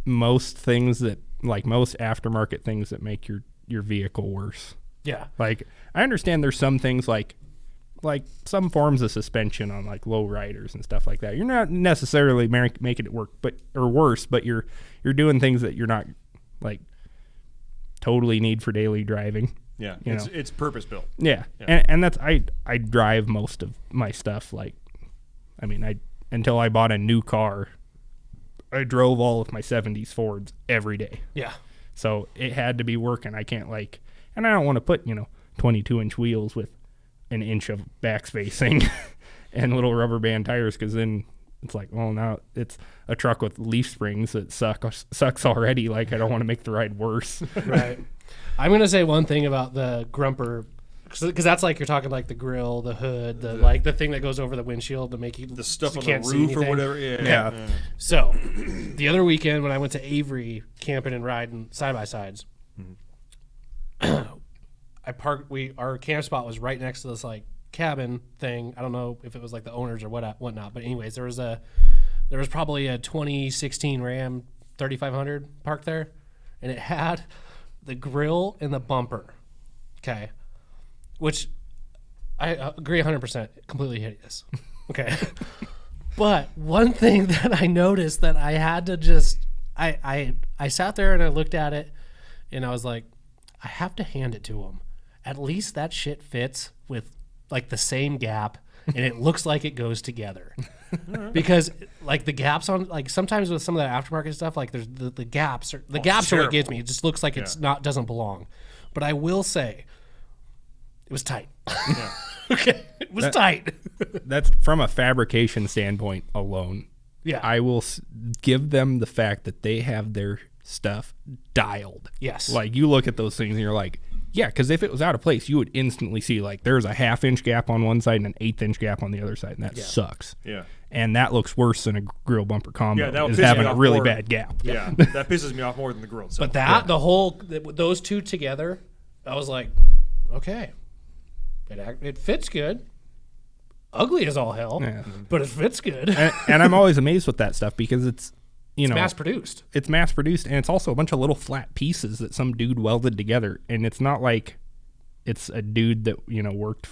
most things that, like, most aftermarket things that make your vehicle worse. Yeah. Like, I understand there's some things like some forms of suspension on, like, low riders and stuff like that. You're not necessarily making it work or worse, but you're doing things that you're not, like, totally need for daily driving. Yeah. It's purpose built. Yeah. And that's I drive most of my stuff, like, I mean, until I bought a new car, I drove all of my 70s Fords every day. Yeah. So it had to be working. I can't, like, and I don't want to put, 22-inch wheels with an inch of back spacing and little rubber band tires, because then it's like, well, now it's a truck with leaf springs that sucks already. Like, I don't want to make the ride worse. Right. I'm gonna say one thing about the Grumper, because that's like you're talking like the grill, the hood, the like the thing that goes over the windshield to make you The stuff you on the can't see roof or anything. whatever. Yeah. Yeah. So, the other weekend when I went to Avery camping and riding side by sides, I parked. Our camp spot was right next to this like cabin thing. I don't know if it was like the owners or whatnot, but anyways, there was probably a 2016 Ram 3500 parked there, and it had the grill and the bumper. Okay, which I agree 100%, completely hideous. Okay. But one thing that I noticed that I had to just I sat there and I looked at it and I was like, I have to hand it to him. At least that shit fits with like the same gap and it looks like it goes together. Because like the gaps on like sometimes with some of that aftermarket stuff, like there's the gaps are what gets me. It just looks like it's doesn't belong. But I will say it was tight. Yeah. Okay. It was tight. That's from a fabrication standpoint alone. Yeah. I will give them the fact that they have their stuff dialed. Yes. Like, you look at those things and you're like, yeah, because if it was out of place, you would instantly see like there's a 1/2 inch gap on one side and an 1/8 inch gap on the other side, and that sucks. Yeah. And that looks worse than a grill bumper combo. Yeah, that is pisses me having a off really more. bad gap. Yeah. That pisses me off more than the grill itself. But those two together, I was like, okay, it fits good. Ugly as all hell, but it fits good. And I'm always amazed with that stuff because it's, you know, mass produced. It's mass produced, and it's also a bunch of little flat pieces that some dude welded together. And it's not like it's a dude that, you know, worked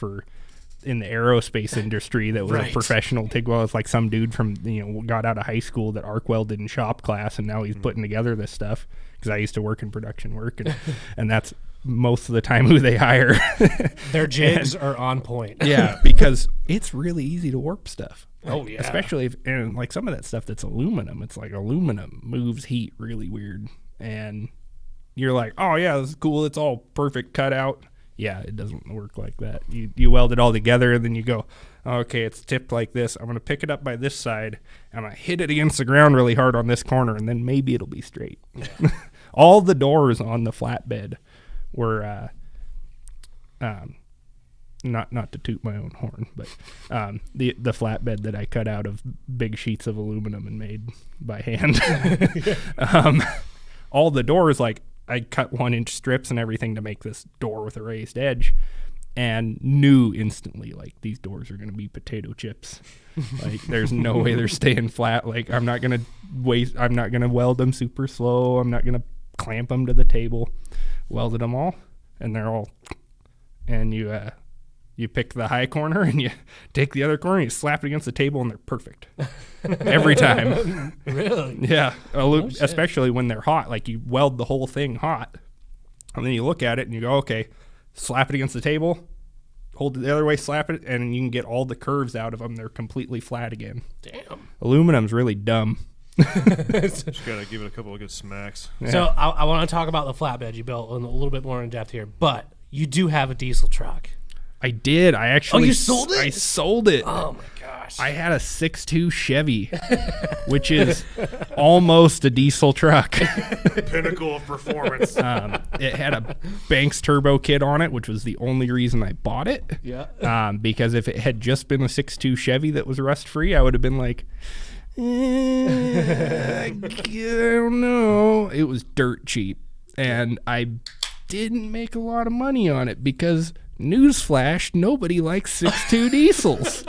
in the aerospace industry that was a professional TIG welder. It's like some dude from, you know, got out of high school that arc welded in shop class, and now he's putting together this stuff. Because I used to work in production work, and that's most of the time who they hire. Their jigs are on point. Yeah, because it's really easy to warp stuff. Oh, yeah. Especially and like some of that stuff that's aluminum. It's like aluminum moves heat really weird. And you're like, oh, yeah, this is cool. It's all perfect cut out. Yeah, it doesn't work like that. You weld it all together, and then you go, okay, it's tipped like this. I'm going to pick it up by this side. I'm going to hit it against the ground really hard on this corner, and then maybe it'll be straight. Yeah. All the doors on the flatbed were not to toot my own horn, but the flatbed that I cut out of big sheets of aluminum and made by hand. All the doors, like, I cut 1-inch strips and everything to make this door with a raised edge, and knew instantly, like, these doors are going to be potato chips. Like, there's no way they're staying flat. Like, I'm not going to weld them super slow. I'm not going to clamp them to the table. Welded them all, and they're all, and you pick the high corner and you take the other corner and you slap it against the table, and they're perfect every time. Really? Yeah. Especially when they're hot. Like, you weld the whole thing hot, and then you look at it and you go, okay, slap it against the table, hold it the other way, slap it, and you can get all the curves out of them. They're completely flat again. Damn. Aluminum's really dumb. Just gotta give it a couple of good smacks. Yeah. So I want to talk about the flatbed you built a little bit more in depth here, but you do have a diesel truck. I did. I actually. Oh, you sold it? I sold it. Oh my gosh. I had a 6.2 Chevy, which is almost a diesel truck. Pinnacle of performance. It had a Banks turbo kit on it, which was the only reason I bought it. Yeah. Because if it had just been a 6.2 Chevy that was rust free, I would have been like, I don't know. It was dirt cheap, and I didn't make a lot of money on it because, newsflash, nobody likes 6.2 diesels.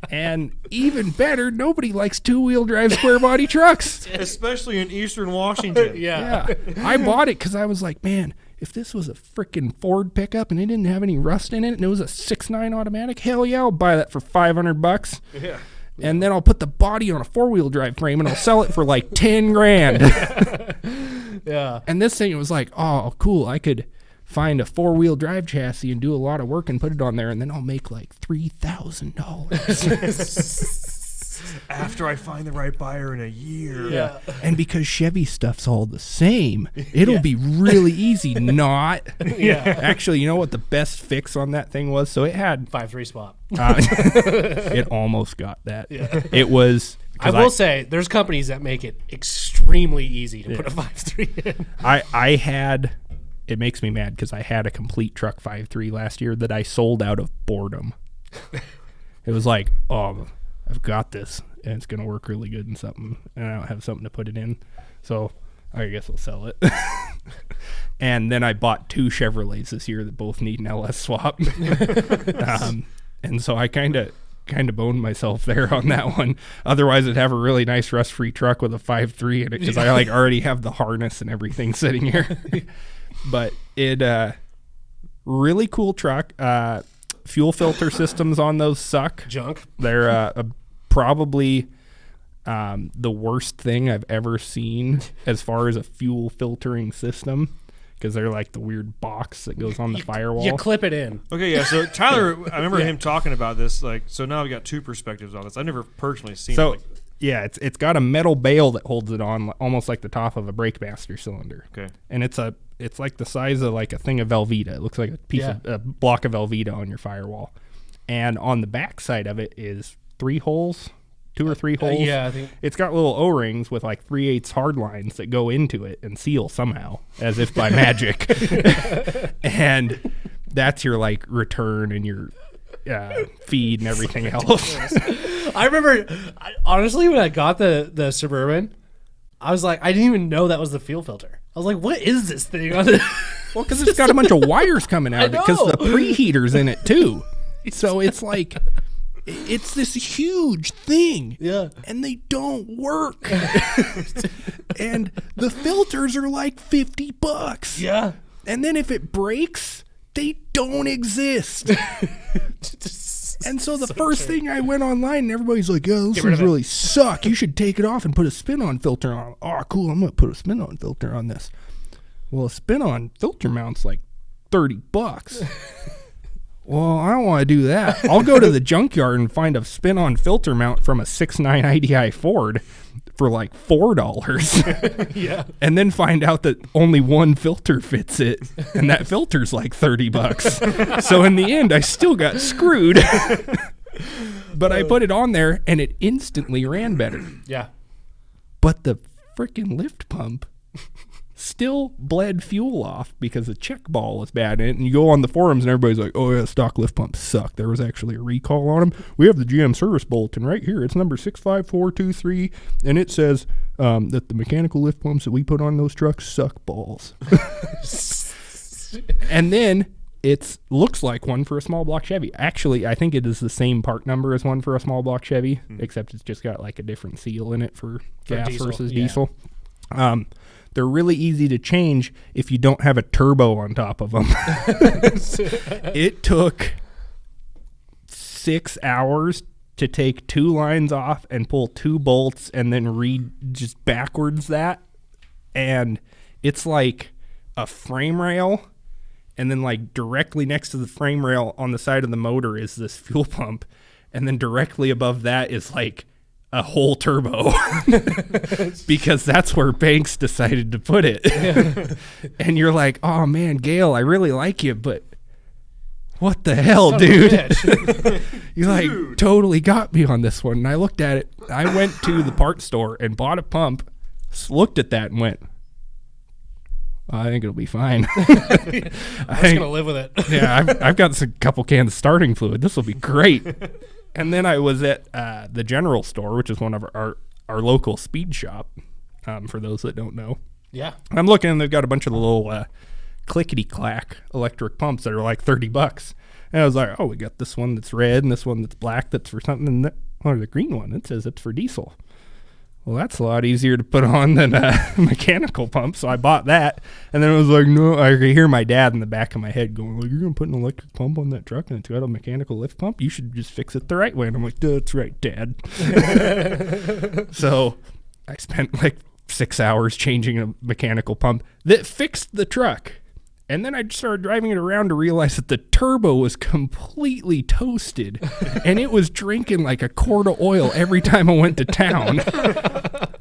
And even better, nobody likes 2-wheel drive square body trucks. Especially in Eastern Washington. Yeah. I bought it because I was like, man, if this was a freaking Ford pickup and it didn't have any rust in it and it was a 6.9 automatic, hell yeah, I'll buy that for $500. Yeah. And then I'll put the body on a 4-wheel drive frame and I'll sell it for like $10,000. Yeah. And this thing, it was like, oh, cool, I could find a 4-wheel drive chassis and do a lot of work and put it on there, and then I'll make like $3,000. After I find the right buyer in a year. Yeah. And because Chevy stuff's all the same, it'll be really easy not. Yeah. Actually, you know what the best fix on that thing was? So it had 5.3 swap. it almost got that. Yeah. It was. I will say there's companies that make it extremely easy to put a 5.3 in. I had. It makes me mad because I had a complete truck 5.3 last year that I sold out of boredom. It was like, oh, I've got this and it's gonna work really good in something, and I don't have something to put it in, so I guess I'll sell it. And then I bought 2 Chevrolets this year that both need an LS swap. And so I kind of boned myself there on that one. Otherwise, I'd have a really nice rust-free truck with a 5.3 in it because I like already have the harness and everything sitting here. But it really cool truck. Fuel filter systems on those suck. Junk. They're probably the worst thing I've ever seen as far as a fuel filtering system, because they're like the weird box that goes on the firewall. You clip it in. Okay, yeah. So Tyler, I remember him talking about this. Like, so now we got 2 perspectives on this. I've never personally seen. So it. Like, yeah, it's got a metal bail that holds it on, almost like the top of a Breakmaster cylinder. okay. And it's like the size of like a thing of Velveeta. It looks like a block of Velveeta on your firewall. And on the back side of it is 3 holes, 2 or 3 holes. Yeah, I think It's got little O-rings with like 3/8 hard lines that go into it and seal somehow, as if by magic. And that's your like return and your feed and everything else. I remember, honestly, when I got the Suburban, I was like, I didn't even know that was the fuel filter. I was like, what is this thing on it? Well, because it's got a bunch of wires coming out of it, because know. the preheater's in it too. So it's like, it's this huge thing. Yeah. And they don't work. And the filters are like $50. Yeah. And then if it breaks, they don't exist. And so the first thing I went online and everybody's like, yeah, those things really suck. You should take it off and put a spin-on filter on. Oh, cool. I'm going to put a spin-on filter on this. Well, a spin-on filter mount's like $30. Well, I don't want to do that. I'll go to the junkyard and find a spin-on filter mount from a 6.9 IDI Ford for like $4. Yeah. And then find out that only one filter fits it, and that filter's like $30. So in the end, I still got screwed. But I put it on there, and it instantly ran better. Yeah. But the freaking lift pump still bled fuel off because the check ball was bad in it. And you go on the forums and everybody's like, oh yeah, stock lift pumps suck. There was actually a recall on them. We have the GM service bulletin right here. It's number 65423, and it says that the mechanical lift pumps that we put on those trucks suck balls. And then it looks like one for a small block Chevy. Actually, I think it is the same part number as one for a small block Chevy, except it's just got like a different seal in it for gas diesel, versus yeah. diesel. They're really easy to change if you don't have a turbo on top of them. It took 6 hours to take 2 lines off and pull 2 bolts and then read just backwards that. And it's like a frame rail, and then like directly next to the frame rail on the side of the motor is this fuel pump. And then directly above that is like a whole turbo because that's where Banks decided to put it. And you're like, oh man, Gail, I really like you, but what the hell, dude? You like totally got me on this one. And I looked at it. I went to the parts store and bought a pump, looked at that and went, I think it'll be fine. I'm just going to live with it. Yeah, I've got a couple cans of starting fluid. This will be great. And then I was at the general store, which is one of our local speed shop, for those that don't know. Yeah. I'm looking, and they've got a bunch of the little clickety-clack electric pumps that are like $30. And I was like, oh, we got this one that's red and this one that's black that's for something. And the green one, it says it's for diesel. Well, that's a lot easier to put on than a mechanical pump, so I bought that. And then I was like, no, I could hear my dad in the back of my head going, well, you're going to put an electric pump on that truck and it's got a mechanical lift pump? You should just fix it the right way. And I'm like, that's right, Dad. So I spent like 6 hours changing a mechanical pump that fixed the truck. And then I started driving it around to realize that the turbo was completely toasted, and it was drinking like a quart of oil every time I went to town.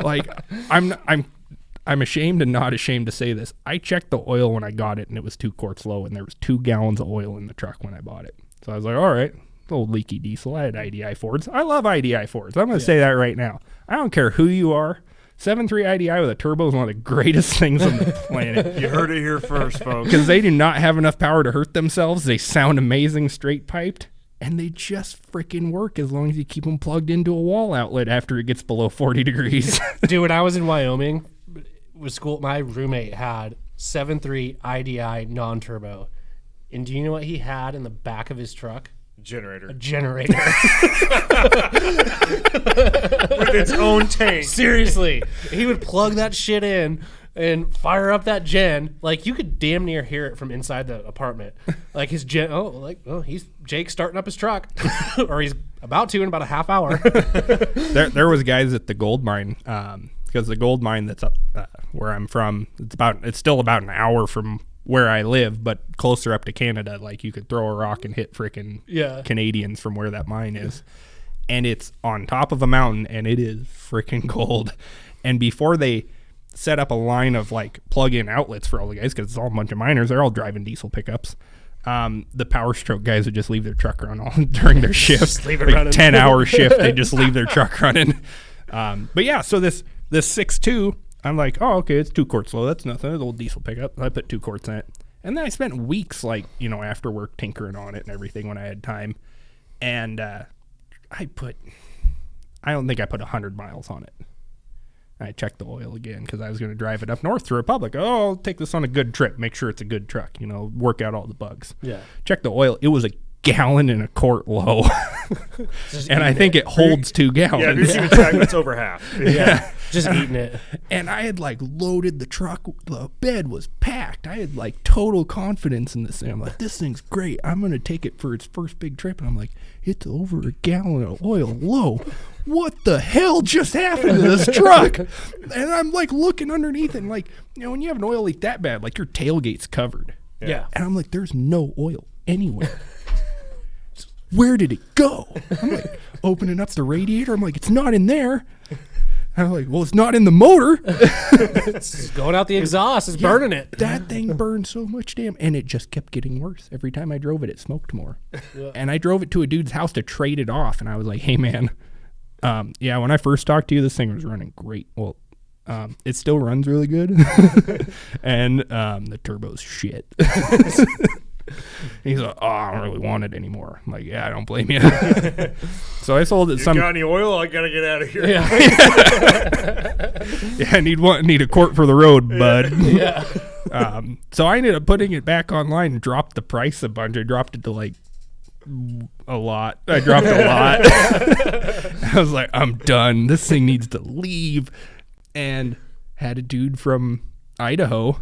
Like, I'm ashamed and not ashamed to say this. I checked the oil when I got it, and it was 2 quarts low, and there was 2 gallons of oil in the truck when I bought it. So I was like, all right, old leaky diesel. I had IDI Fords. I love IDI Fords. I'm going to say that right now. I don't care who you are. 7.3 IDI with a turbo is one of the greatest things on the planet. You heard it here first, folks. Because they do not have enough power to hurt themselves. They sound amazing straight piped, and they just freaking work as long as you keep them plugged into a wall outlet after it gets below 40 degrees. Dude, when I was in Wyoming with school, my roommate had 7.3 IDI non-turbo. And do you know what he had in the back of his truck? Generator. A generator. With its own tank. Seriously. He would plug that shit in and fire up that gen. Like, you could damn near hear it from inside the apartment. Like, his gen, he's Jake starting up his truck. Or he's about to in about a half hour. There was guys at the gold mine, because the gold mine that's up where I'm from, it's still about an hour from where I live, but closer up to Canada. Like, you could throw a rock and hit freaking Canadians from where that mine is. And it's on top of a mountain, and it is freaking cold. And before they set up a line of like plug-in outlets for all the guys, because it's all a bunch of miners, they're all driving diesel pickups. The Power Stroke guys would just leave their truck run on during their shift. Just leave it running. 10-hour shift, they just leave their truck running. But yeah, so this 6.2, I'm like, oh, okay, it's 2 quarts low. That's nothing. It's an old diesel pickup. I put 2 quarts in it. And then I spent weeks, like, after work tinkering on it and everything when I had time. And I don't think I put 100 miles on it. I checked the oil again because I was going to drive it up north to Republic. Oh, I'll take this on a good trip. Make sure it's a good truck, work out all the bugs. Yeah. Check the oil. It was a gallon and a quart low. And I think it holds 2 gallons. Yeah, if you're keeping track, that's over half. Yeah. Just eating it. And I had like loaded the truck. The bed was packed. I had like total confidence in this thing. I'm like, this thing's great. I'm going to take it for its first big trip. And I'm like, it's over a gallon of oil low. What the hell just happened to this truck? And I'm like looking underneath it. And like, when you have an oil leak that bad, like your tailgate's covered. Yeah. And I'm like, there's no oil anywhere. Where did it go? I'm like opening up the radiator. I'm like, it's not in there. I'm like, well, it's not in the motor. It's going out the exhaust. It's burning it. That thing burned so much damn. And it just kept getting worse. Every time I drove it, it smoked more. Yeah. And I drove it to a dude's house to trade it off. And I was like, hey, man, when I first talked to you, this thing was running great. Well, it still runs really good. And the turbo's shit. He's like, oh, I don't really want it anymore. I'm like, yeah, I don't blame you. So I sold it. You got any oil? I gotta get out of here. Yeah. Yeah, I need a quart for the road, bud. Yeah. So I ended up putting it back online and dropped the price a bunch. I dropped it to like a lot. I dropped a lot. I was like, I'm done. This thing needs to leave. And had a dude from Idaho.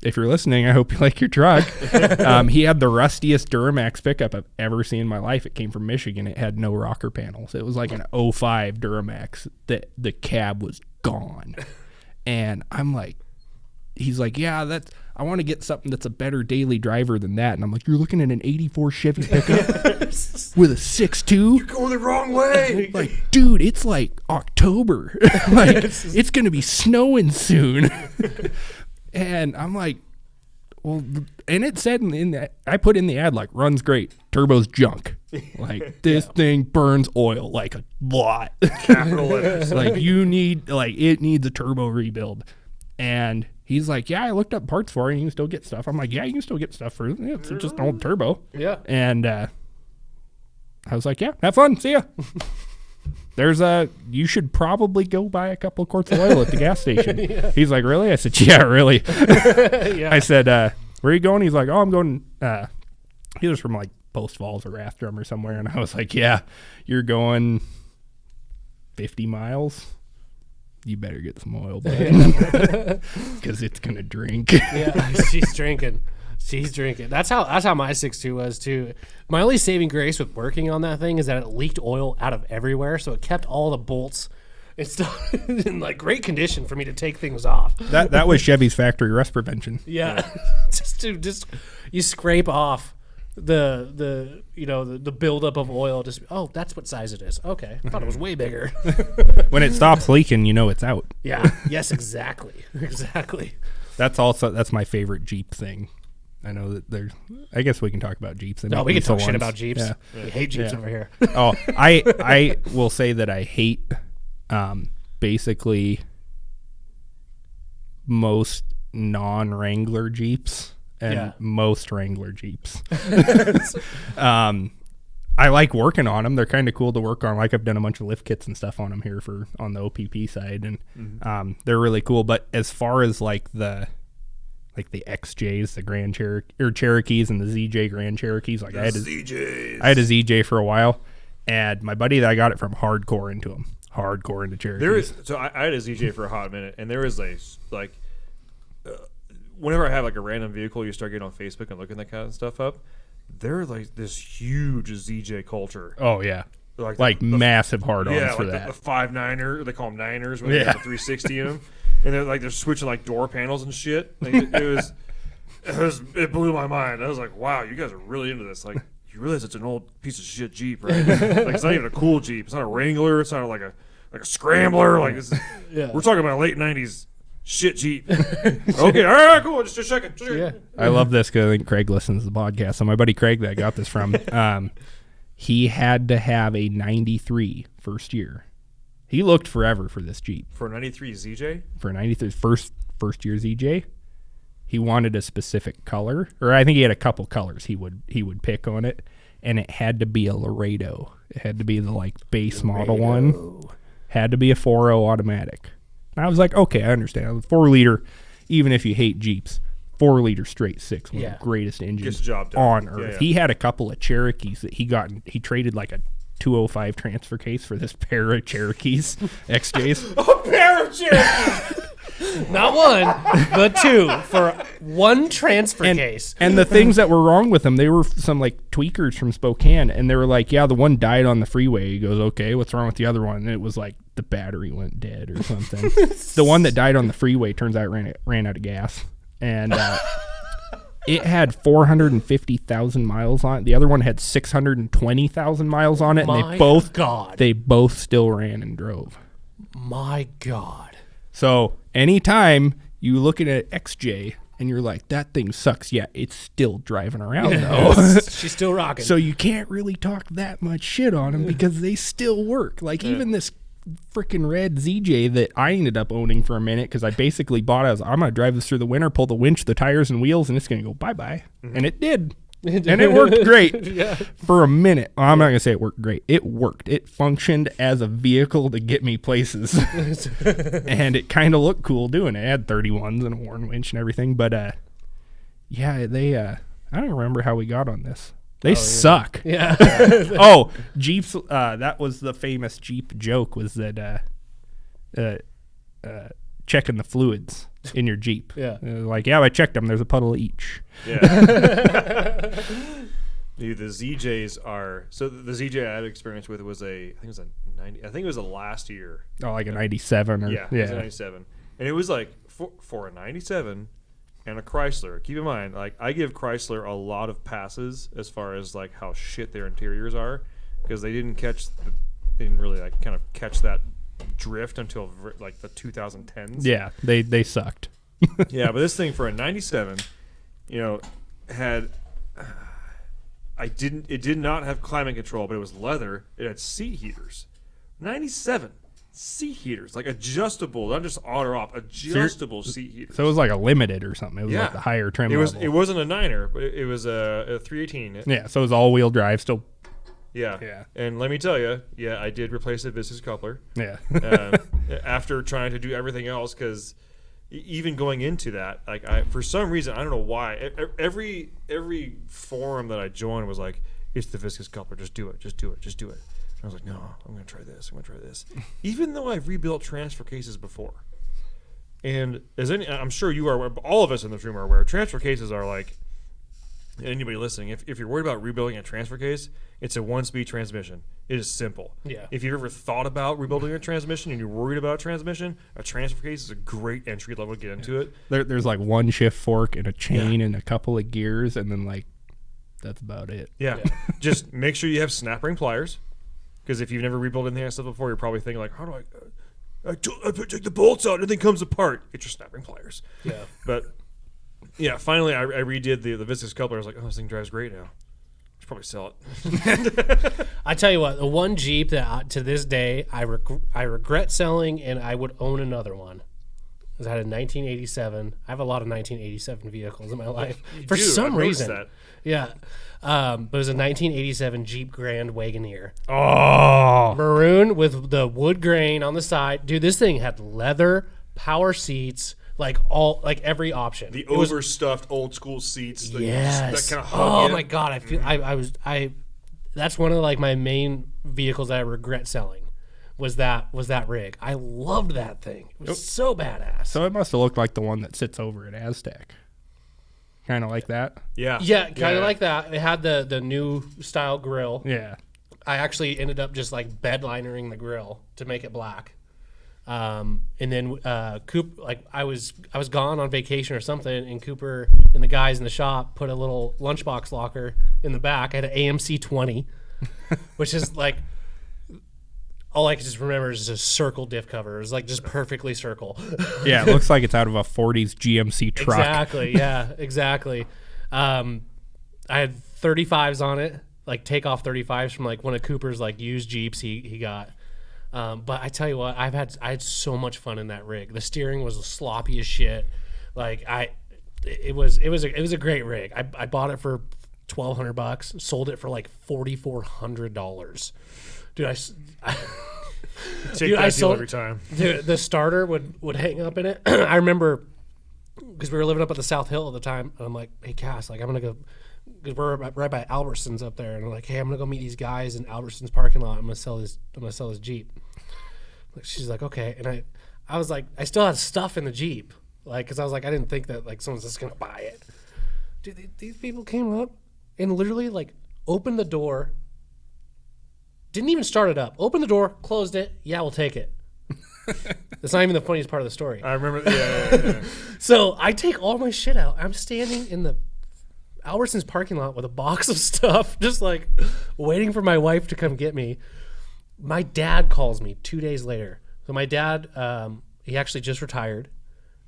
If you're listening, I hope you like your truck. He had the rustiest Duramax pickup I've ever seen in my life. It came from Michigan. It had no rocker panels. It was like an 05 Duramax. The cab was gone. And I'm like, he's like, yeah, I want to get something that's a better daily driver than that. And I'm like, you're looking at an 84 Chevy pickup with a 6.2? You're going the wrong way. Like, dude, it's like October. Like, it's going to be snowing soon. And I'm like, well, and it said in that, I put in the ad, like, runs great, turbo's junk. Like, this thing burns oil like a lot. Capital letters. Like, it needs a turbo rebuild. And he's like, yeah, I looked up parts for it, and you can still get stuff. I'm like, yeah, you can still get stuff for it. It's just an old turbo. Yeah. And I was like, yeah, have fun. See ya. You should probably go buy a couple of quarts of oil at the gas station. Yeah. He's like, really? I said, yeah, really. Yeah. I said, where are you going? He's like, oh, I'm going, he was from like Post Falls or Rathdrum or somewhere. And I was like, yeah, you're going 50 miles. You better get some oil, bud, because it's going to drink. Yeah, she's drinking. She's drinking. That's how my 6.2 was too. My only saving grace with working on that thing is that it leaked oil out of everywhere, so it kept all the bolts It's still in like great condition for me to take things off. That was Chevy's factory rust prevention. Yeah, just you scrape off the buildup of oil. Just that's what size it is. Okay, I thought it was way bigger. When it stops leaking, you know it's out. Yeah. Yes. Exactly. That's my favorite Jeep thing. I know that there's. I guess we can talk about Jeeps. No, we can talk shit about Jeeps. Yeah. We hate Jeeps over here. Oh, I will say that I hate basically most non-Wrangler Jeeps and most Wrangler Jeeps. I like working on them. They're kind of cool to work on. Like I've done a bunch of lift kits and stuff on them here on the OPP side, and they're really cool. But as far as like the XJs, the Grand Cherokees, and the ZJ Grand Cherokees, like I had a ZJ for a while, and my buddy that I got it from hardcore into Cherokees. I had a ZJ for a hot minute, and there is whenever I have like a random vehicle, you start getting on Facebook and looking that kind of stuff up. There's like this huge ZJ culture. Oh yeah, like massive hard-ons for that. The 5.9er, they call them 9ers when they have a 360 in them, and they're switching like door panels and shit. Like, it blew my mind. I was like, wow, you guys are really into this. Like, you realize it's an old piece of shit Jeep, right? Like, it's not even a cool Jeep. It's not a Wrangler. It's not like a Scrambler. Like, we're talking about late 90s shit Jeep. Okay, all right, cool. Just checking. Yeah. I love this because I think Craig listens to the podcast. So my buddy Craig that I got this from, he had to have a 93 first year. He looked forever for this Jeep. For a 93 ZJ? For a 93 first year ZJ. He wanted a specific color, or I think he had a couple colors he would pick on it, and it had to be a Laredo. It had to be the like base model one. Had to be a 4.0 automatic. And I was like, okay, I understand. 4-liter, even if you hate Jeeps, 4-liter straight six, one of the greatest engines on earth. Yeah. He had a couple of Cherokees that he got. He traded like a 205 transfer case for this pair of Cherokees XJs. A pair of Cherokees. Not one, but two for one transfer case. And the things that were wrong with them, they were some like tweakers from Spokane, and they were like, yeah, the one died on the freeway. He goes, okay, what's wrong with the other one? And it was like the battery went dead or something. The one that died on the freeway turns out ran out of gas, and it had 450,000 miles on it. The other one had 620,000 miles on it, and they both still ran and drove. My God. So anytime you look at an XJ and you're like, that thing sucks, yeah, it's still driving around though. She's still rocking. So you can't really talk that much shit on them because they still work. Like even this freaking red ZJ that I ended up owning for a minute because I basically bought it. I'm going to drive this through the winter, pull the winch, the tires and wheels, and it's going to go bye-bye. And it did. And it worked great for a minute. Well, I'm not going to say it worked great. It worked. It functioned as a vehicle to get me places. And it kind of looked cool doing it. It had 31s and a Warn winch and everything. But, I don't remember how we got on this. They suck. Yeah. Oh, Jeeps. That was the famous Jeep joke was that checking the fluids in your Jeep. Yeah. Like, I checked them. There's a puddle each. Yeah. Dude, the ZJs are... So the ZJ I had experience with was I think it was a last year. Oh, like a 97 or... Yeah, it was a 97. And it was like, for a 97 and a Chrysler, keep in mind, like, I give Chrysler a lot of passes as far as, like, how shit their interiors are, because they didn't really, like, kind of catch that drift until like the 2010s. Yeah, they sucked. Yeah, but this thing for a 97, had it did not have climate control, but it was leather. It had seat heaters. 97 seat heaters, like adjustable, not just on or off, adjustable seat heaters. So it was like a limited or something. It was like the higher trim level. It wasn't a 9er, but it was a 318. Yeah, so it was all-wheel drive still. Yeah. And let me tell you, I did replace the viscous coupler. Yeah. After trying to do everything else, because even going into that, like for some reason, I don't know why, every forum that I joined was like, it's the viscous coupler, just do it. And I was like, no, I'm going to try this. Even though I've rebuilt transfer cases before. And I'm sure you are aware, all of us in this room are aware, transfer cases are like, anybody listening, if you're worried about rebuilding a transfer case, it's a 1-speed transmission. It is simple. Yeah. If you've ever thought about rebuilding your transmission and you're worried about transmission, a transfer case is a great entry level to get into it. There's like one shift fork and a chain and a couple of gears, and then like that's about it. Yeah. Just make sure you have snap ring pliers, because if you've never rebuilt anything like stuff before, you're probably thinking like, how do I take the bolts out and everything comes apart. Get your snap ring pliers. Yeah. But yeah, finally I redid the viscous coupler. I was like, oh, this thing drives great now. Should probably sell it. I tell you what, the one Jeep that to this day I regret selling, and I would own another one. I had a 1987. I have a lot of 1987 vehicles in my life for some reason. That. Yeah, but it was a 1987 Jeep Grand Wagoneer, Oh, maroon with the wood grain on the side. Dude, this thing had leather, power seats, like every option. The overstuffed old school seats. Yes. That kind of hug oh in. my god, I feel I that's one of like my main vehicles that I regret selling. Was that rig. I loved that thing. It was so badass. so it must have looked like the one that sits over at Aztec. Kind of like that. Yeah. Yeah, kind of like that. It had the new style grill. Yeah. I actually ended up just like bedlinering the grill to make it black. And then Coop, like I was gone on vacation or something, and Cooper and the guys in the shop put a little lunchbox locker in the back. I had an AMC 20, which is like all I can just remember is just a circle diff cover. It was like just perfectly circle. Yeah, it looks like it's out of a 40s GMC truck. Exactly. Yeah, exactly. I had 35s on it, like takeoff 35s from like one of Cooper's like used Jeeps he got. But I tell you what, I had so much fun in that rig. The steering was sloppy as shit. Like it was a great rig. I bought it for $1,200, sold it for like $4,400. Dude, Take that deal every time. Dude, the starter would hang up in it. I remember because we were living up at the South Hill at the time, and I'm like, hey Cass, like I'm gonna go, because we're right by Albertsons up there, and I'm like, hey, I'm gonna go meet these guys in Albertsons parking lot. I'm gonna sell this Jeep. She's like, okay, and I was like, I still had stuff in the Jeep, like, because I was like, I didn't think that like someone's just gonna buy it. Dude, these people came up and literally like opened the door. Didn't even start it up. Opened the door, closed it. Yeah, we'll take it. That's not even the funniest part of the story. I remember. Yeah. So I take all my shit out. I'm standing in the Albertsons parking lot with a box of stuff, just like waiting for my wife to come get me. My dad calls me 2 days later. So my dad, he actually just retired.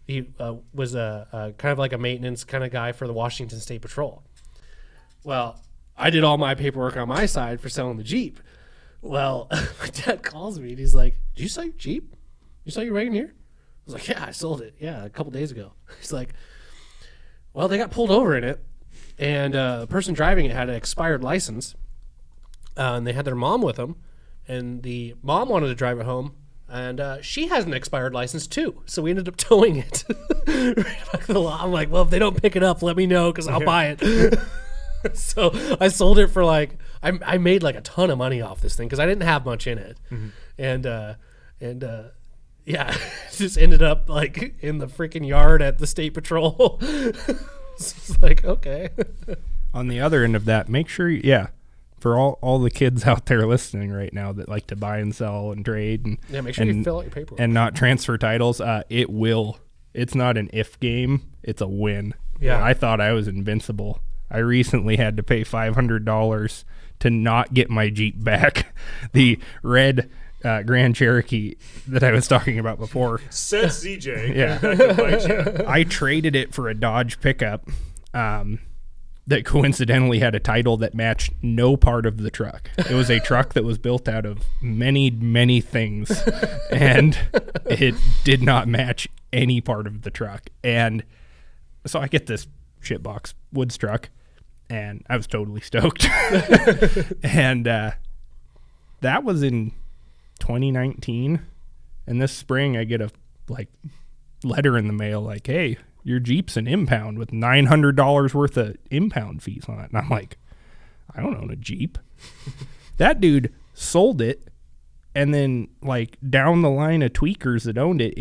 He was a kind of like a maintenance kind of guy for the Washington State Patrol. Well, I did all my paperwork on my side for selling the Jeep. Well, my dad calls me and he's like, did you sell your Jeep? You sell your Wagoneer? I was like, yeah, I sold it. Yeah, a couple days ago. He's like, well, they got pulled over in it, and the person driving it had an expired license, and they had their mom with them, and the mom wanted to drive it home, and she has an expired license too, so we ended up towing it right back to the lot. I'm like, well, if they don't pick it up, let me know because I'll buy it. So I sold it for like I made like a ton of money off this thing because I didn't have much in it, and yeah, it just ended up like in the freaking yard at the state patrol. It's like, okay. On the other end of that, make sure for all the kids out there listening right now that like to buy and sell and trade and Make sure you fill out your paperwork and not transfer titles. It's not an if game; it's a win. Yeah. I thought I was invincible. I recently had to pay $500 to not get my Jeep back. The red Grand Cherokee that I was talking about before. Said CJ. Yeah. I traded it for a Dodge pickup that coincidentally had a title that matched no part of the truck. It was a truck that was built out of many, many things, and it did not match any part of the truck. And so I get this shitbox woods truck, and I was totally stoked. And that was in 2019, and this spring I get a letter in the mail like, hey, your Jeep's an impound with $900 worth of impound fees on it. And I'm like, I don't own a Jeep. That dude sold it, and then like down the line of tweakers that owned it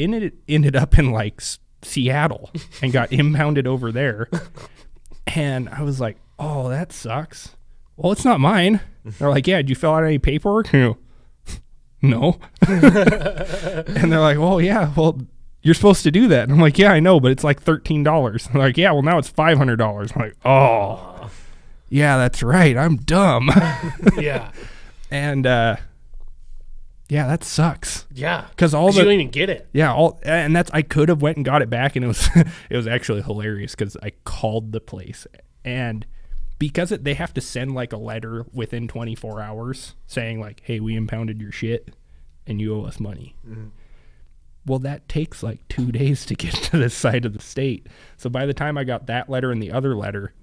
ended up in like Seattle and got impounded over there. And I was like, oh, that sucks. Well, it's not mine. They're like, yeah, did you fill out any paperwork? You know, no. And they're like, well, yeah, well, you're supposed to do that. And I'm like, yeah, I know, but it's like $13. They're like, yeah, well, now it's $500. I'm like, oh, yeah, that's right. I'm dumb. Yeah. And, yeah, that sucks. Yeah. Because all you don't even get it. Yeah, and that's, I could have went and got it back, and it was it was actually hilarious because I called the place, and because they have to send like a letter within 24 hours saying like, hey, we impounded your shit and you owe us money. Mm-hmm. Well, that takes like 2 days to get to this side of the state. So by the time I got that letter and the other letter,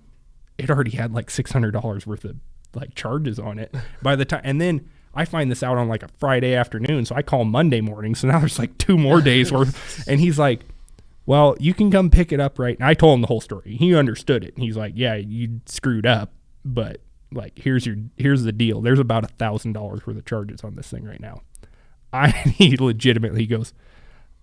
it already had like $600 worth of like charges on it. By the time, and then I find this out on like a Friday afternoon, so I call Monday morning. So now there's like 2 more days worth. And he's like, well, you can come pick it up right now. I told him the whole story. He understood it. He's like, yeah, you screwed up, but like, here's the deal. There's about $1,000 worth of charges on this thing right now. He legitimately goes,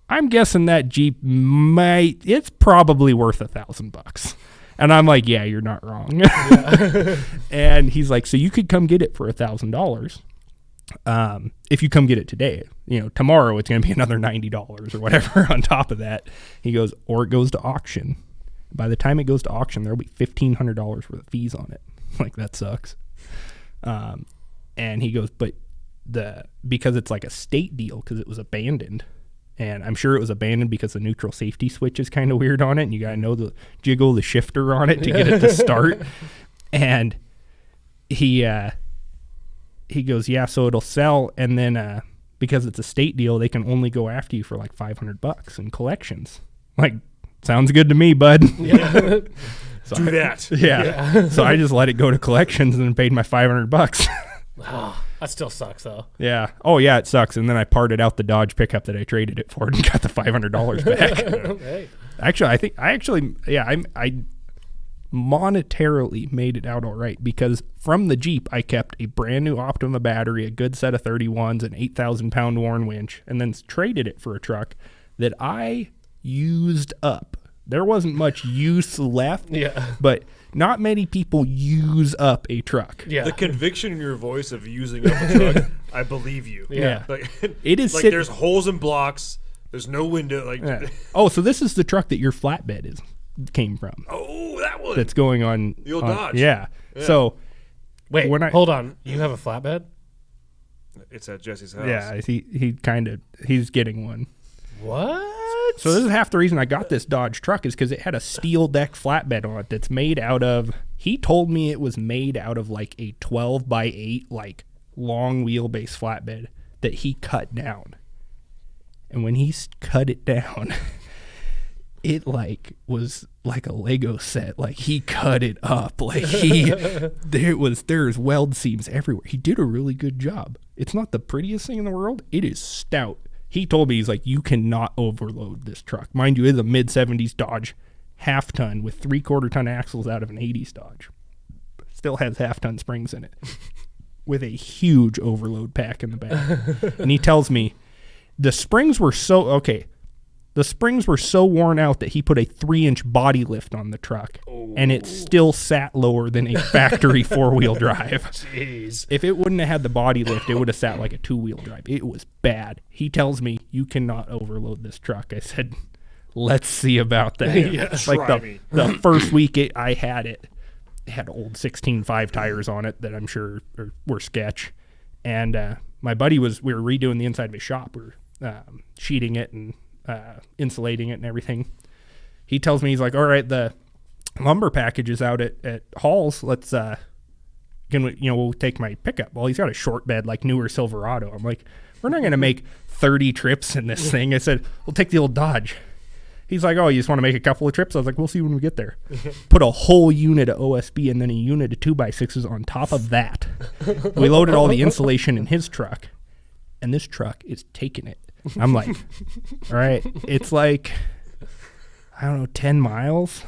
I'm guessing that Jeep it's probably worth $1,000. And I'm like, yeah, you're not wrong. Yeah. And he's like, so you could come get it for $1,000. If you come get it today, tomorrow it's going to be another $90 or whatever on top of that. He goes, or it goes to auction. By the time it goes to auction, there'll be $1,500 worth of fees on it. Like, that sucks. And he goes, but because it's like a state deal, because it was abandoned, and I'm sure it was abandoned because the neutral safety switch is kind of weird on it, and you got to know the jiggle the shifter on it to get it to start. And he goes, yeah, so it'll sell, and then because it's a state deal, they can only go after you for like $500 in collections. Like, sounds good to me, bud. Yeah. So do that. Yeah. So I just let it go to collections and then paid my $500. Oh, that still sucks, though. Yeah. Oh, yeah, it sucks. And then I parted out the Dodge pickup that I traded it for and got the $500 back. Hey. Actually, I monetarily made it out all right, because from the Jeep I kept a brand new Optima battery, a good set of 31s, an 8,000-pound Warn winch, and then traded it for a truck that I used up. There wasn't much use left, but not many people use up a truck. Yeah. The conviction in your voice of using up a truck, I believe you. Yeah. Like, it is like there's holes in blocks, there's no window. Like, oh, so this is the truck that your flatbed came from. Oh, that one. That's going on. The old Dodge. Yeah. So, wait, hold on. You have a flatbed? It's at Jesse's house. Yeah, he's getting one. What? So this is half the reason I got this Dodge truck, is because it had a steel deck flatbed on it that's made out of, he told me it was made out of like a 12x8 like long wheelbase flatbed that he cut down. And when he cut it down, it like was like a Lego set. Like, he cut it up. Like, there's weld seams everywhere. He did a really good job. It's not the prettiest thing in the world. It is stout. He told me, he's like, you cannot overload this truck. Mind you, it's a mid-70s Dodge half-ton with 3/4-ton axles out of an 80s Dodge. Still has half-ton springs in it with a huge overload pack in the back. And he tells me the springs were so worn out that he put a 3-inch body lift on the truck, and it still sat lower than a factory 4-wheel drive. Jeez. If it wouldn't have had the body lift, it would have sat like a 2-wheel drive. It was bad. He tells me, you cannot overload this truck. I said, let's see about that. Like, the first week I had it had old 16.5 tires on it that I'm sure were sketch. And my buddy we were redoing the inside of his shop. We were sheeting it and insulating it and everything. He tells me, he's like, all right, the lumber package is out at Hall's. Let's we'll take my pickup. Well, he's got a short bed like newer Silverado. I'm like, we're not gonna make 30 trips in this thing. I said, we'll take the old Dodge. He's like, oh, you just want to make a couple of trips? I was like, we'll see when we get there. Put a whole unit of OSB and then a unit of 2x6s on top of that. We loaded all the insulation in his truck, and this truck is taking it. I'm like, all right, it's like, I don't know, 10 miles.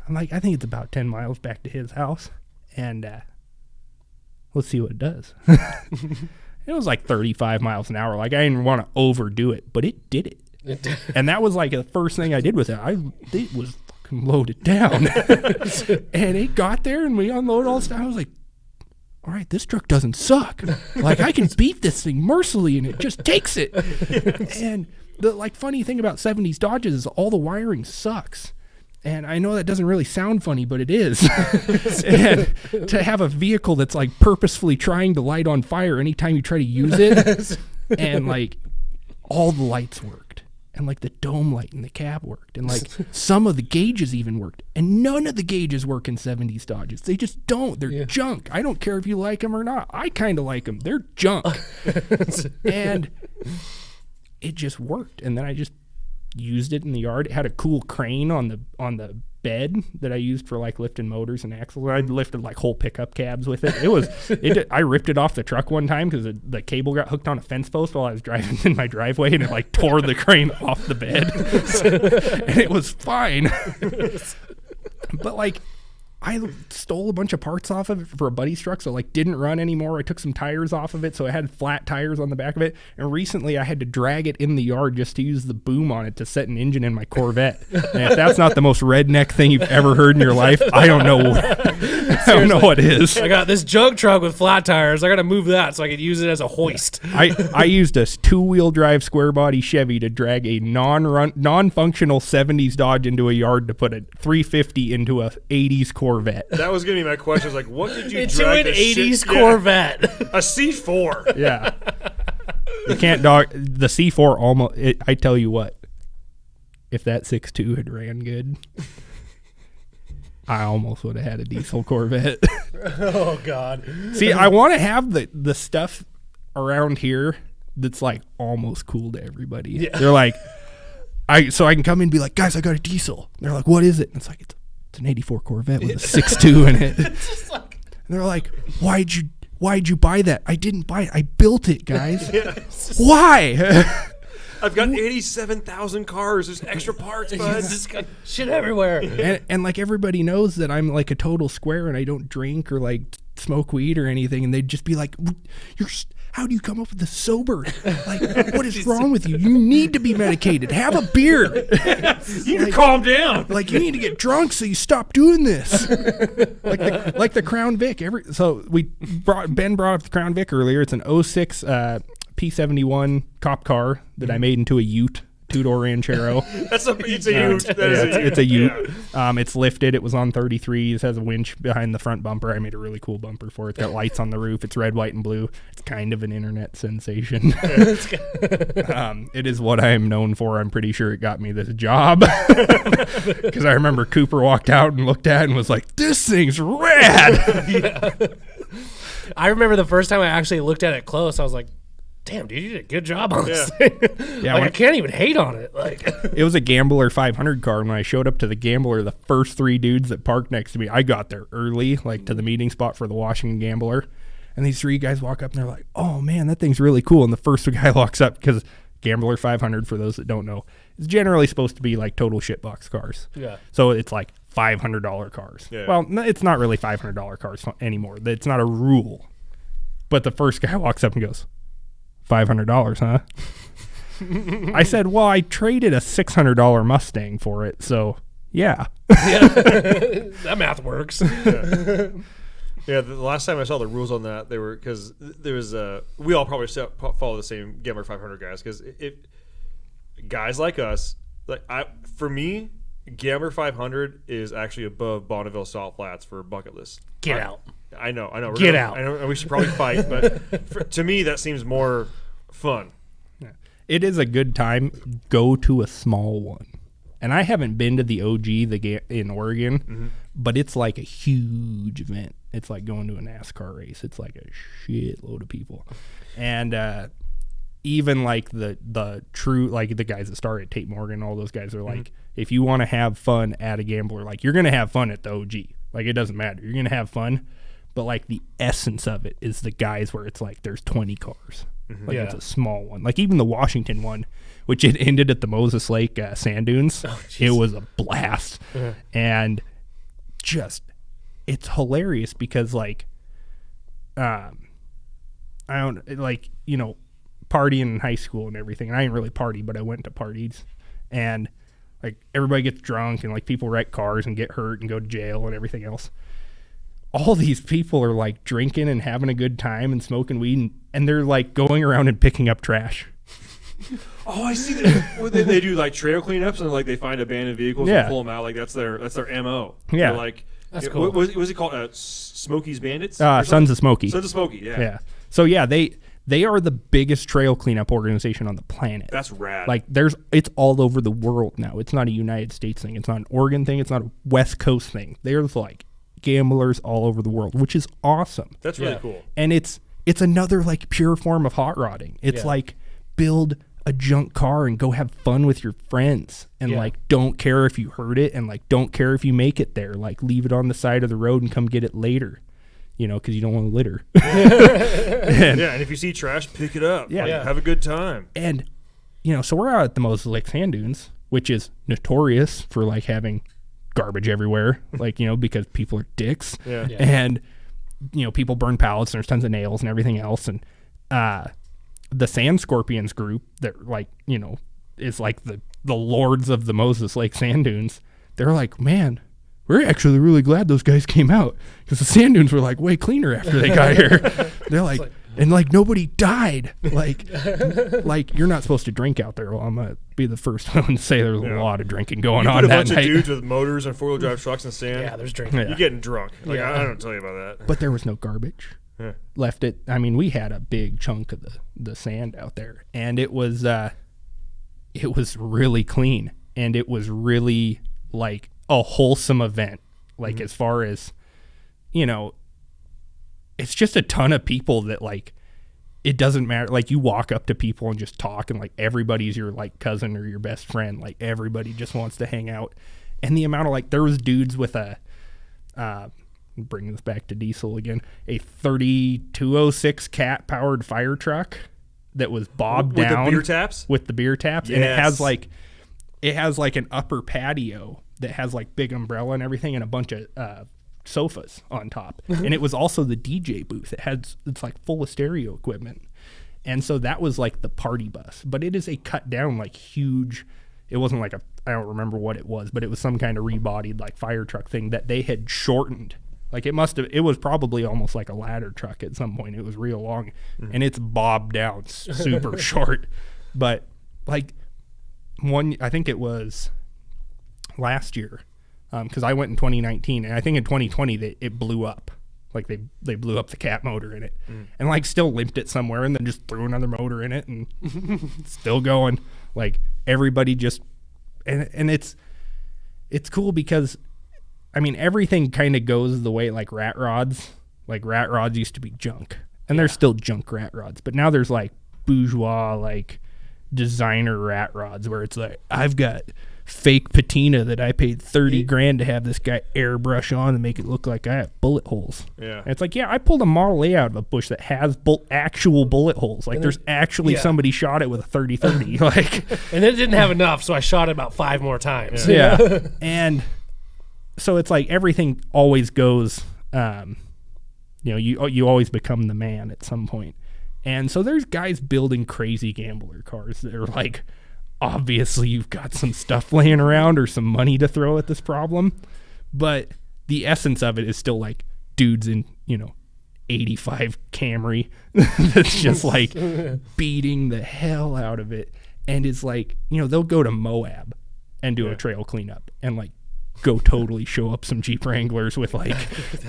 I'm like, I think it's about 10 miles back to his house, and let's see what it does. It was like 35 miles an hour. Like, I didn't want to overdo it, but it did it. And that was like the first thing I did with it. It was fucking load it down. And it got there and we unloaded all the stuff. I was like, all right, this truck doesn't suck. Like, I can beat this thing mercilessly and it just takes it. And the like funny thing about 70s Dodges is all the wiring sucks. And I know that doesn't really sound funny, but it is. And to have a vehicle that's like purposefully trying to light on fire anytime you try to use it, and like all the lights worked, and like the dome light in the cab worked, and like some of the gauges even worked, and none of the gauges work in 70s Dodges. They just don't. They're junk. I don't care if you like them or not. I kind of like them. They're junk. And it just worked. And then I just used it in the yard. It had a cool crane on the bed that I used for like lifting motors and axles. I lifted like whole pickup cabs with it. I ripped it off the truck one time because the cable got hooked on a fence post while I was driving in my driveway, and it like tore the crane off the bed. And it was fine. But like, I stole a bunch of parts off of it for a buddy's truck, so like didn't run anymore. I took some tires off of it, so I had flat tires on the back of it. And recently I had to drag it in the yard just to use the boom on it to set an engine in my Corvette. And if that's not the most redneck thing you've ever heard in your life, I don't know. I don't know what is. I got this junk truck with flat tires. I got to move that so I could use it as a hoist. I used a 2-wheel drive square body Chevy to drag a non-functional 70s Dodge into a yard to put a 350 into a 80s Corvette. That was gonna be my question. Like, what did you into drag an this 80s shit? Corvette? A C4. Yeah. You can't dog the C4 almost. I tell you what, if that 6.2 had ran good, I almost would have had a diesel Corvette. Oh God. See, I want to have the stuff around here that's like almost cool to everybody. Yeah. They're like, so I can come in and be like, guys, I got a diesel. And they're like, what is it? And it's like, it's an 84 Corvette with a 6.2 in it. And they're like, why'd you buy that? I didn't buy it. I built it, guys. Why? I've got 87,000 cars. There's extra parts, bud. Just got shit everywhere. And like everybody knows that I'm like a total square and I don't drink or like smoke weed or anything. And they'd just be like, how do you come up with this sober? Like, what is wrong with you? You need to be medicated. Have a beer. You need to calm down. Like, you need to get drunk so you stop doing this. Like the Crown Vic. Ben brought up the Crown Vic earlier. It's an 06 P71 cop car that I made into a Ute. 2-door Ranchero. It's a Ute. It's a Ute. Yeah. It's lifted. It was on 33s. Has a winch behind the front bumper. I made a really cool bumper for it. It's got lights on the roof. It's red, white, and blue. It's kind of an internet sensation. It is what I am known for. I'm pretty sure it got me this job. Because I remember Cooper walked out and looked at it and was like, this thing's rad. Yeah. I remember the first time I actually looked at it close, I was like, damn, dude, you did a good job on this thing. Yeah, like, I can't even hate on it. Like, it was a Gambler 500 car, and when I showed up to the Gambler, the first 3 dudes that parked next to me, I got there early, like to the meeting spot for the Washington Gambler, and these 3 guys walk up and they're like, oh man, that thing's really cool. And the first guy walks up, because Gambler 500, for those that don't know, is generally supposed to be like total shitbox cars. Yeah. So it's like $500 cars. Yeah. Well, it's not really $500 cars anymore. It's not a rule. But the first guy walks up and goes, $500, huh? I said, well, I traded a $600 Mustang for it, so yeah. That math works. Yeah, the last time I saw the rules on that, they were, because there was we all probably follow the same Gambler 500 guys, because guys like us, like for me, Gambler 500 is actually above Bonneville Salt Flats for bucket list. Get out. I know. Get out. I know. We should probably fight, but to me, that seems more fun. Yeah. It is a good time. Go to a small one, and I haven't been to the OG in Oregon, but it's like a huge event. It's like going to a NASCAR race. It's like a shitload of people, and even like the true, like the guys that started Tate Morgan, all those guys are like, if you want to have fun at a Gambler, like you're gonna have fun at the OG. Like it doesn't matter. You're gonna have fun. But like the essence of it is the guys where it's like there's 20 cars. Like it's a small one. Like even the Washington one, which it ended at the Moses Lake sand dunes. Oh, it was a blast. And just, it's hilarious because like, I don't, like, you know, partying in high school and everything. And I didn't really party, but I went to parties. And Like everybody gets drunk and like people wreck cars and get hurt and go to jail and everything else. All these people are like drinking and having a good time and smoking weed, and they're like going around and picking up trash. Oh, I see that. Well, they do like trail cleanups and like they find abandoned vehicles and pull them out. Like that's their MO. Yeah, so, like that's cool. What was it called? Smokey's Bandits. Sons of Smokey. Sons of Smokey. Yeah. Yeah. So yeah, they are the biggest trail cleanup organization on the planet. That's rad. Like it's all over the world now. It's not a United States thing. It's not an Oregon thing. It's not a West Coast thing. There's like gamblers all over the world, which is awesome. That's really cool. And it's another like pure form of hot rodding. It's like build a junk car and go have fun with your friends and like don't care if you hurt it and like don't care if you make it there. Like leave it on the side of the road and come get it later. You know, because you don't want to litter. And if you see trash, pick it up. Yeah. Like, have a good time. And, you know, so we're out at the Moses Lake Sand Dunes, which is notorious for, like, having garbage everywhere, like, you know, because people are dicks. Yeah. And, you know, people burn pallets and there's tons of nails and everything else. And the Sand Scorpions group that, like, you know, is like the lords of the Moses Lake Sand Dunes, they're like, man, we're actually really glad those guys came out because the sand dunes were like way cleaner after they got here. They're like, and like nobody died. Like you're not supposed to drink out there. Well, I'm gonna be the first one to say there's a lot of drinking going on that that night. A bunch night. of dudes with motors and 4-wheel drive trucks in the sand. Yeah, there's drinking. You're getting drunk. Like I don't tell you about that. But there was no garbage left. I mean, we had a big chunk of the sand out there, and it was really clean, and it was really like a wholesome event. Like as far as, you know, it's just a ton of people that like, it doesn't matter. Like you walk up to people and just talk and like everybody's your like cousin or your best friend. Like everybody just wants to hang out. And the amount of like, there was dudes with a, bringing this back to diesel again, a 3206 cat powered fire truck that was bobbed with down the beer taps. With the beer taps. Yes. And it has like an upper patio that has like big umbrella and everything and a bunch of sofas on top. And it was also the DJ booth. It's like full of stereo equipment. And so that was like the party bus. But it is a cut down like huge, it wasn't like I don't remember what it was, but it was some kind of rebodied like fire truck thing that they had shortened. Like it was probably almost like a ladder truck at some point. It was real long and it's bobbed down super short. But like I think it was last year, because I went in 2019, and I think in 2020 it blew up. Like they blew up the cat motor in it, and like still limped it somewhere, and then just threw another motor in it, and still going. Like everybody just, and it's cool because, I mean, everything kind of goes the way like rat rods. Like rat rods used to be junk, and there's still junk rat rods, but now there's like bourgeois like designer rat rods where it's like I've got fake patina that I paid $30,000 to have this guy airbrush on and make it look like I have bullet holes. Yeah. And it's like, yeah, I pulled a Model A out of a bush that has actual bullet holes. Like there's actually somebody shot it with a 30-30. Like, and it didn't have enough, so I shot it about 5 more times. Yeah. And so it's like everything always goes, you know, you always become the man at some point. And so there's guys building crazy gambler cars that are like, obviously you've got some stuff laying around or some money to throw at this problem, but the essence of it is still like dudes in, you know, 85 Camry that's just like beating the hell out of it. And it's like, you know, they'll go to Moab and do a trail cleanup and like go totally show up some Jeep Wranglers with like,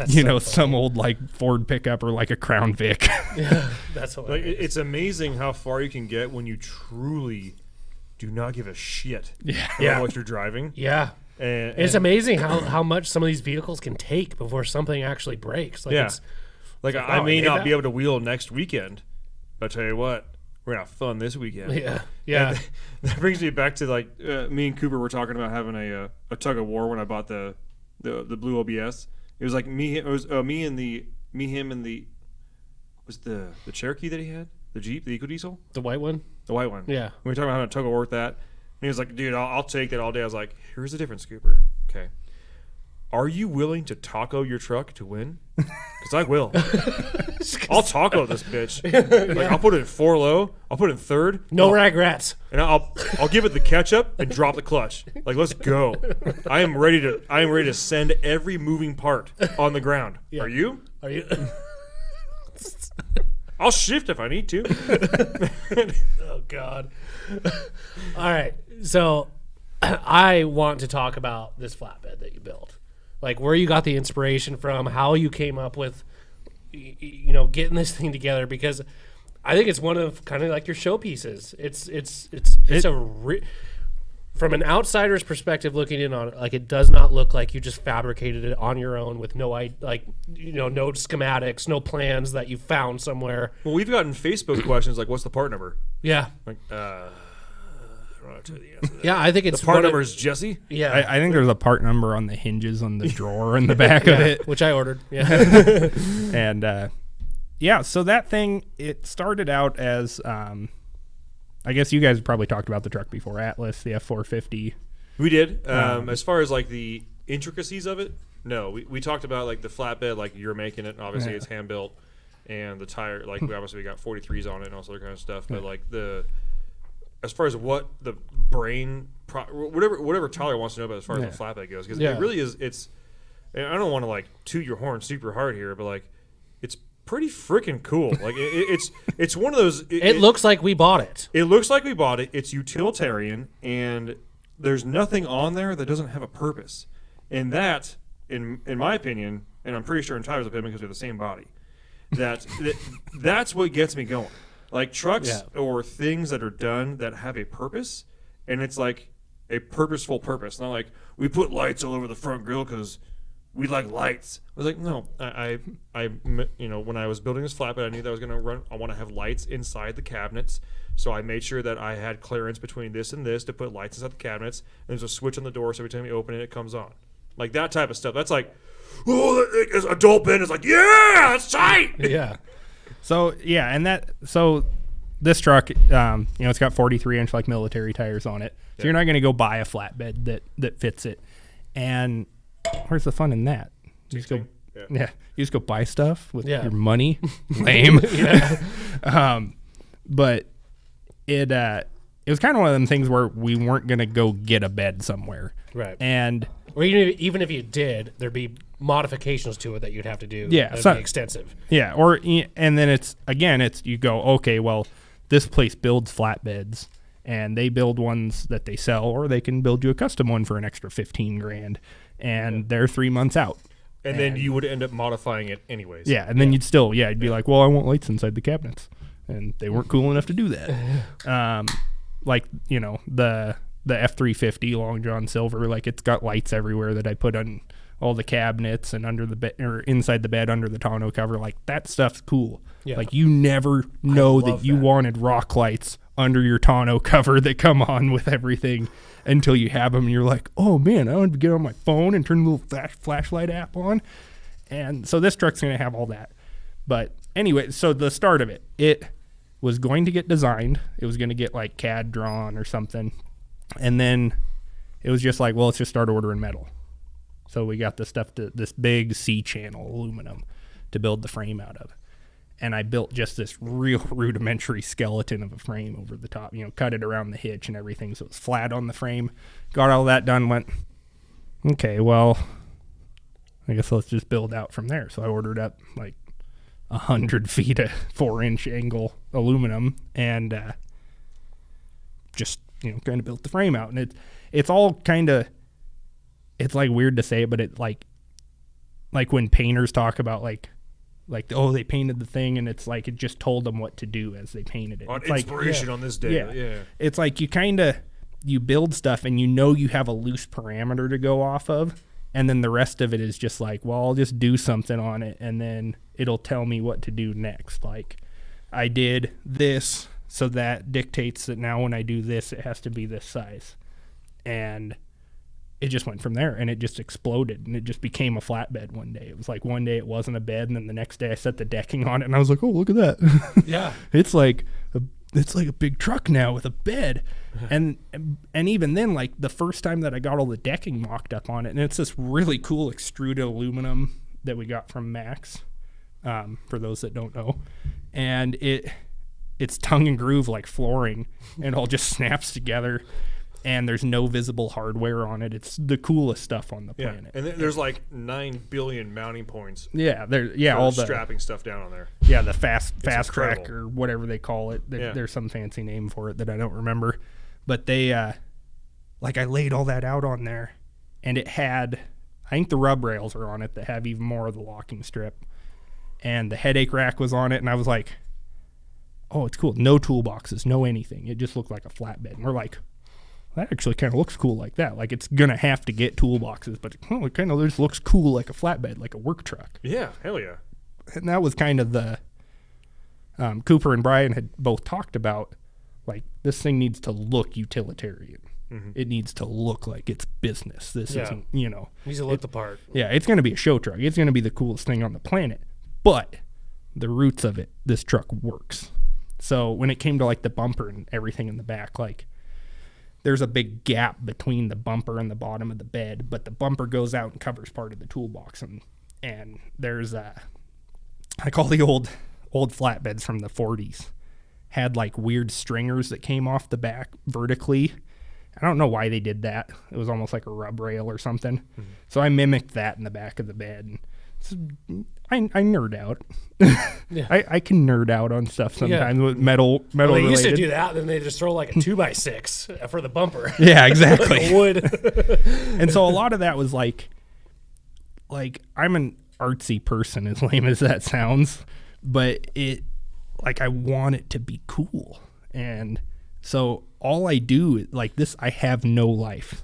you know, some old like Ford pickup or like a Crown Vic. Yeah, that's hilarious. Like, it's amazing how far you can get when you truly do not give a shit about what you're driving. Yeah. And it's amazing how much some of these vehicles can take before something actually breaks. Like it's like I may not be able to wheel next weekend, but I'll tell you what, we're gonna have fun this weekend. Yeah. And that brings me back to like me and Cooper were talking about having a tug of war when I bought the blue OBS. It was like me and the Cherokee that he had, the Jeep, the EcoDiesel, The white one. the white one. Yeah. We were talking about having a tug of war with that. And he was like, dude, I'll take that all day. I was like, here's the difference, Cooper. Okay. are you willing to taco your truck to win? Because I will. I'll taco this bitch. Like, I'll put it in 4 low. I'll put it in third. No regrets. And I'll give it the ketchup and drop the clutch. Like, let's go. I am ready to send every moving part on the ground. Yeah. Are you? Are you? I'll shift if I need to. Oh God. All right. So I want to talk about this flatbed that you built. Like where you got the inspiration from, how you came up with getting this thing together, because I think it's one of kind of like your showpieces. From an outsider's perspective looking in on it, like it does not look like you just fabricated it on your own with no schematics, no plans that you found somewhere. Well, we've gotten Facebook questions like, what's the part number? Yeah. Like, I don't know to tell you the answer to that. Yeah, I think it's The part number is Jesse? Yeah. I think there's a part number on the hinges on the drawer in the back of it. Which I ordered. Yeah. And so that thing, it started out as I guess you guys probably talked about the truck before, Atlas, the F450. We did. As far as like the intricacies of it, no. We talked about like the flatbed, like you're making it, and obviously it's hand built, and the tire, like we got 43s on it and all sort of kind of stuff. But like as far as what the brain, whatever Tyler wants to know about as far as the flatbed goes, because it really is. It's. And I don't want to like toot your horn super hard here, but like it's pretty freaking cool. Like it's one of those. It looks like we bought it. It looks like we bought it. It's utilitarian, and there's nothing on there that doesn't have a purpose. And that, in my opinion, and I'm pretty sure in Tyler's opinion because we have the same body, that's what gets me going. Like trucks or things that are done that have a purpose, and it's like a purposeful purpose. Not like we put lights all over the front grill because we like lights. I was like, no, I when I was building this flatbed, I knew that I was going to run. I want to have lights inside the cabinets, so I made sure that I had clearance between this and this to put lights inside the cabinets. And there's a switch on the door, so every time you open it, it comes on. Like that type of stuff. That's like, adult Ben is like, yeah, that's tight. Yeah. So this truck, it's got 43-inch like military tires on it. So you're not going to go buy a flatbed that fits it. And where's the fun in that? You just go, you just go buy stuff with your money. Lame. But it was kind of one of them things where we weren't gonna go get a bed somewhere, right? And or even if you did, there'd be modifications to it that you'd have to do. Yeah, that'd be extensive. Yeah, and then it's you go, okay, well, this place builds flatbeds. And they build ones that they sell, or they can build you a custom one for an extra $15,000, and they're 3 months out. And then you would end up modifying it anyways. Yeah, and then you'd still, you'd be like, well, I want lights inside the cabinets, and they weren't cool enough to do that. The F350 Long John Silver, like it's got lights everywhere that I put on all the cabinets and under the bed or inside the bed under the tonneau cover. Like that stuff's cool. Yeah. Like you never know that you wanted rock lights under your tonneau cover that come on with everything until you have them and you're like, oh man, I want to get on my phone and turn the little flashlight app on. And so this truck's going to have all that. But anyway, so the start of it was going to get designed. It was going to get like CAD drawn or something. And then it was just like, well, let's just start ordering metal. So we got this big C-channel aluminum to build the frame out of. And I built just this real rudimentary skeleton of a frame over the top, cut it around the hitch and everything so it was flat on the frame. Got all that done, went, okay, well, I guess let's just build out from there. So I ordered up like 100 feet of 4-inch angle aluminum and just, kind of built the frame out. And it's all kind of, it's like weird to say, but it like when painters talk about like, oh, they painted the thing, and it's like it just told them what to do as they painted it. On it's inspiration on this day. Yeah. It's like you build stuff, and you have a loose parameter to go off of, and then the rest of it is just like, well, I'll just do something on it, and then it'll tell me what to do next. Like, I did this, so that dictates that now when I do this, it has to be this size. And it just went from there, and it just exploded, and it just became a flatbed one day. It was like one day it wasn't a bed, and then the next day I set the decking on it, and I was like, oh, look at that. Yeah. It's like it's like a big truck now with a bed. And even then, like the first time that I got all the decking mocked up on it, and it's this really cool extruded aluminum that we got from Max, for those that don't know. And it's tongue and groove like flooring, and it all just snaps together. And there's no visible hardware on it. It's the coolest stuff on the planet. And there's like 9 billion mounting points. All the strapping stuff down on there. Yeah, the fast incredible. track or whatever they call it. There's some fancy name for it that I don't remember. But they, like I laid all that out on there, and it had, I think the rub rails are on it that have even more of the locking strip, and the headache rack was on it, and I was like, oh, it's cool. No toolboxes, no anything. It just looked like a flatbed. And we're like, that actually kind of looks cool like that. Like it's going to have to get toolboxes, but it kind of just looks cool like a flatbed, like a work truck. Yeah, hell yeah. And that was kind of the, Cooper and Brian had both talked about, like, this thing needs to look utilitarian. Mm-hmm. It needs to look like it's business. This isn't, It needs to look the part. Yeah, it's going to be a show truck. It's going to be the coolest thing on the planet. But the roots of it, this truck works. So when it came to, like, the bumper and everything in the back, like, there's a big gap between the bumper and the bottom of the bed, but the bumper goes out and covers part of the toolbox. And there's like all the old flatbeds from the 40s had like weird stringers that came off the back vertically. I don't know why they did that. It was almost like a rub rail or something. Mm-hmm. So I mimicked that in the back of the bed. And so I nerd out. Yeah. I can nerd out on stuff sometimes with metal Well, they used to related. do that, then they just throw like a 2x6 for the bumper. Yeah, exactly. Like wood. And so a lot of that was like I'm an artsy person, as lame as that sounds, but I want it to be cool. And so all I do, like this, I have no life.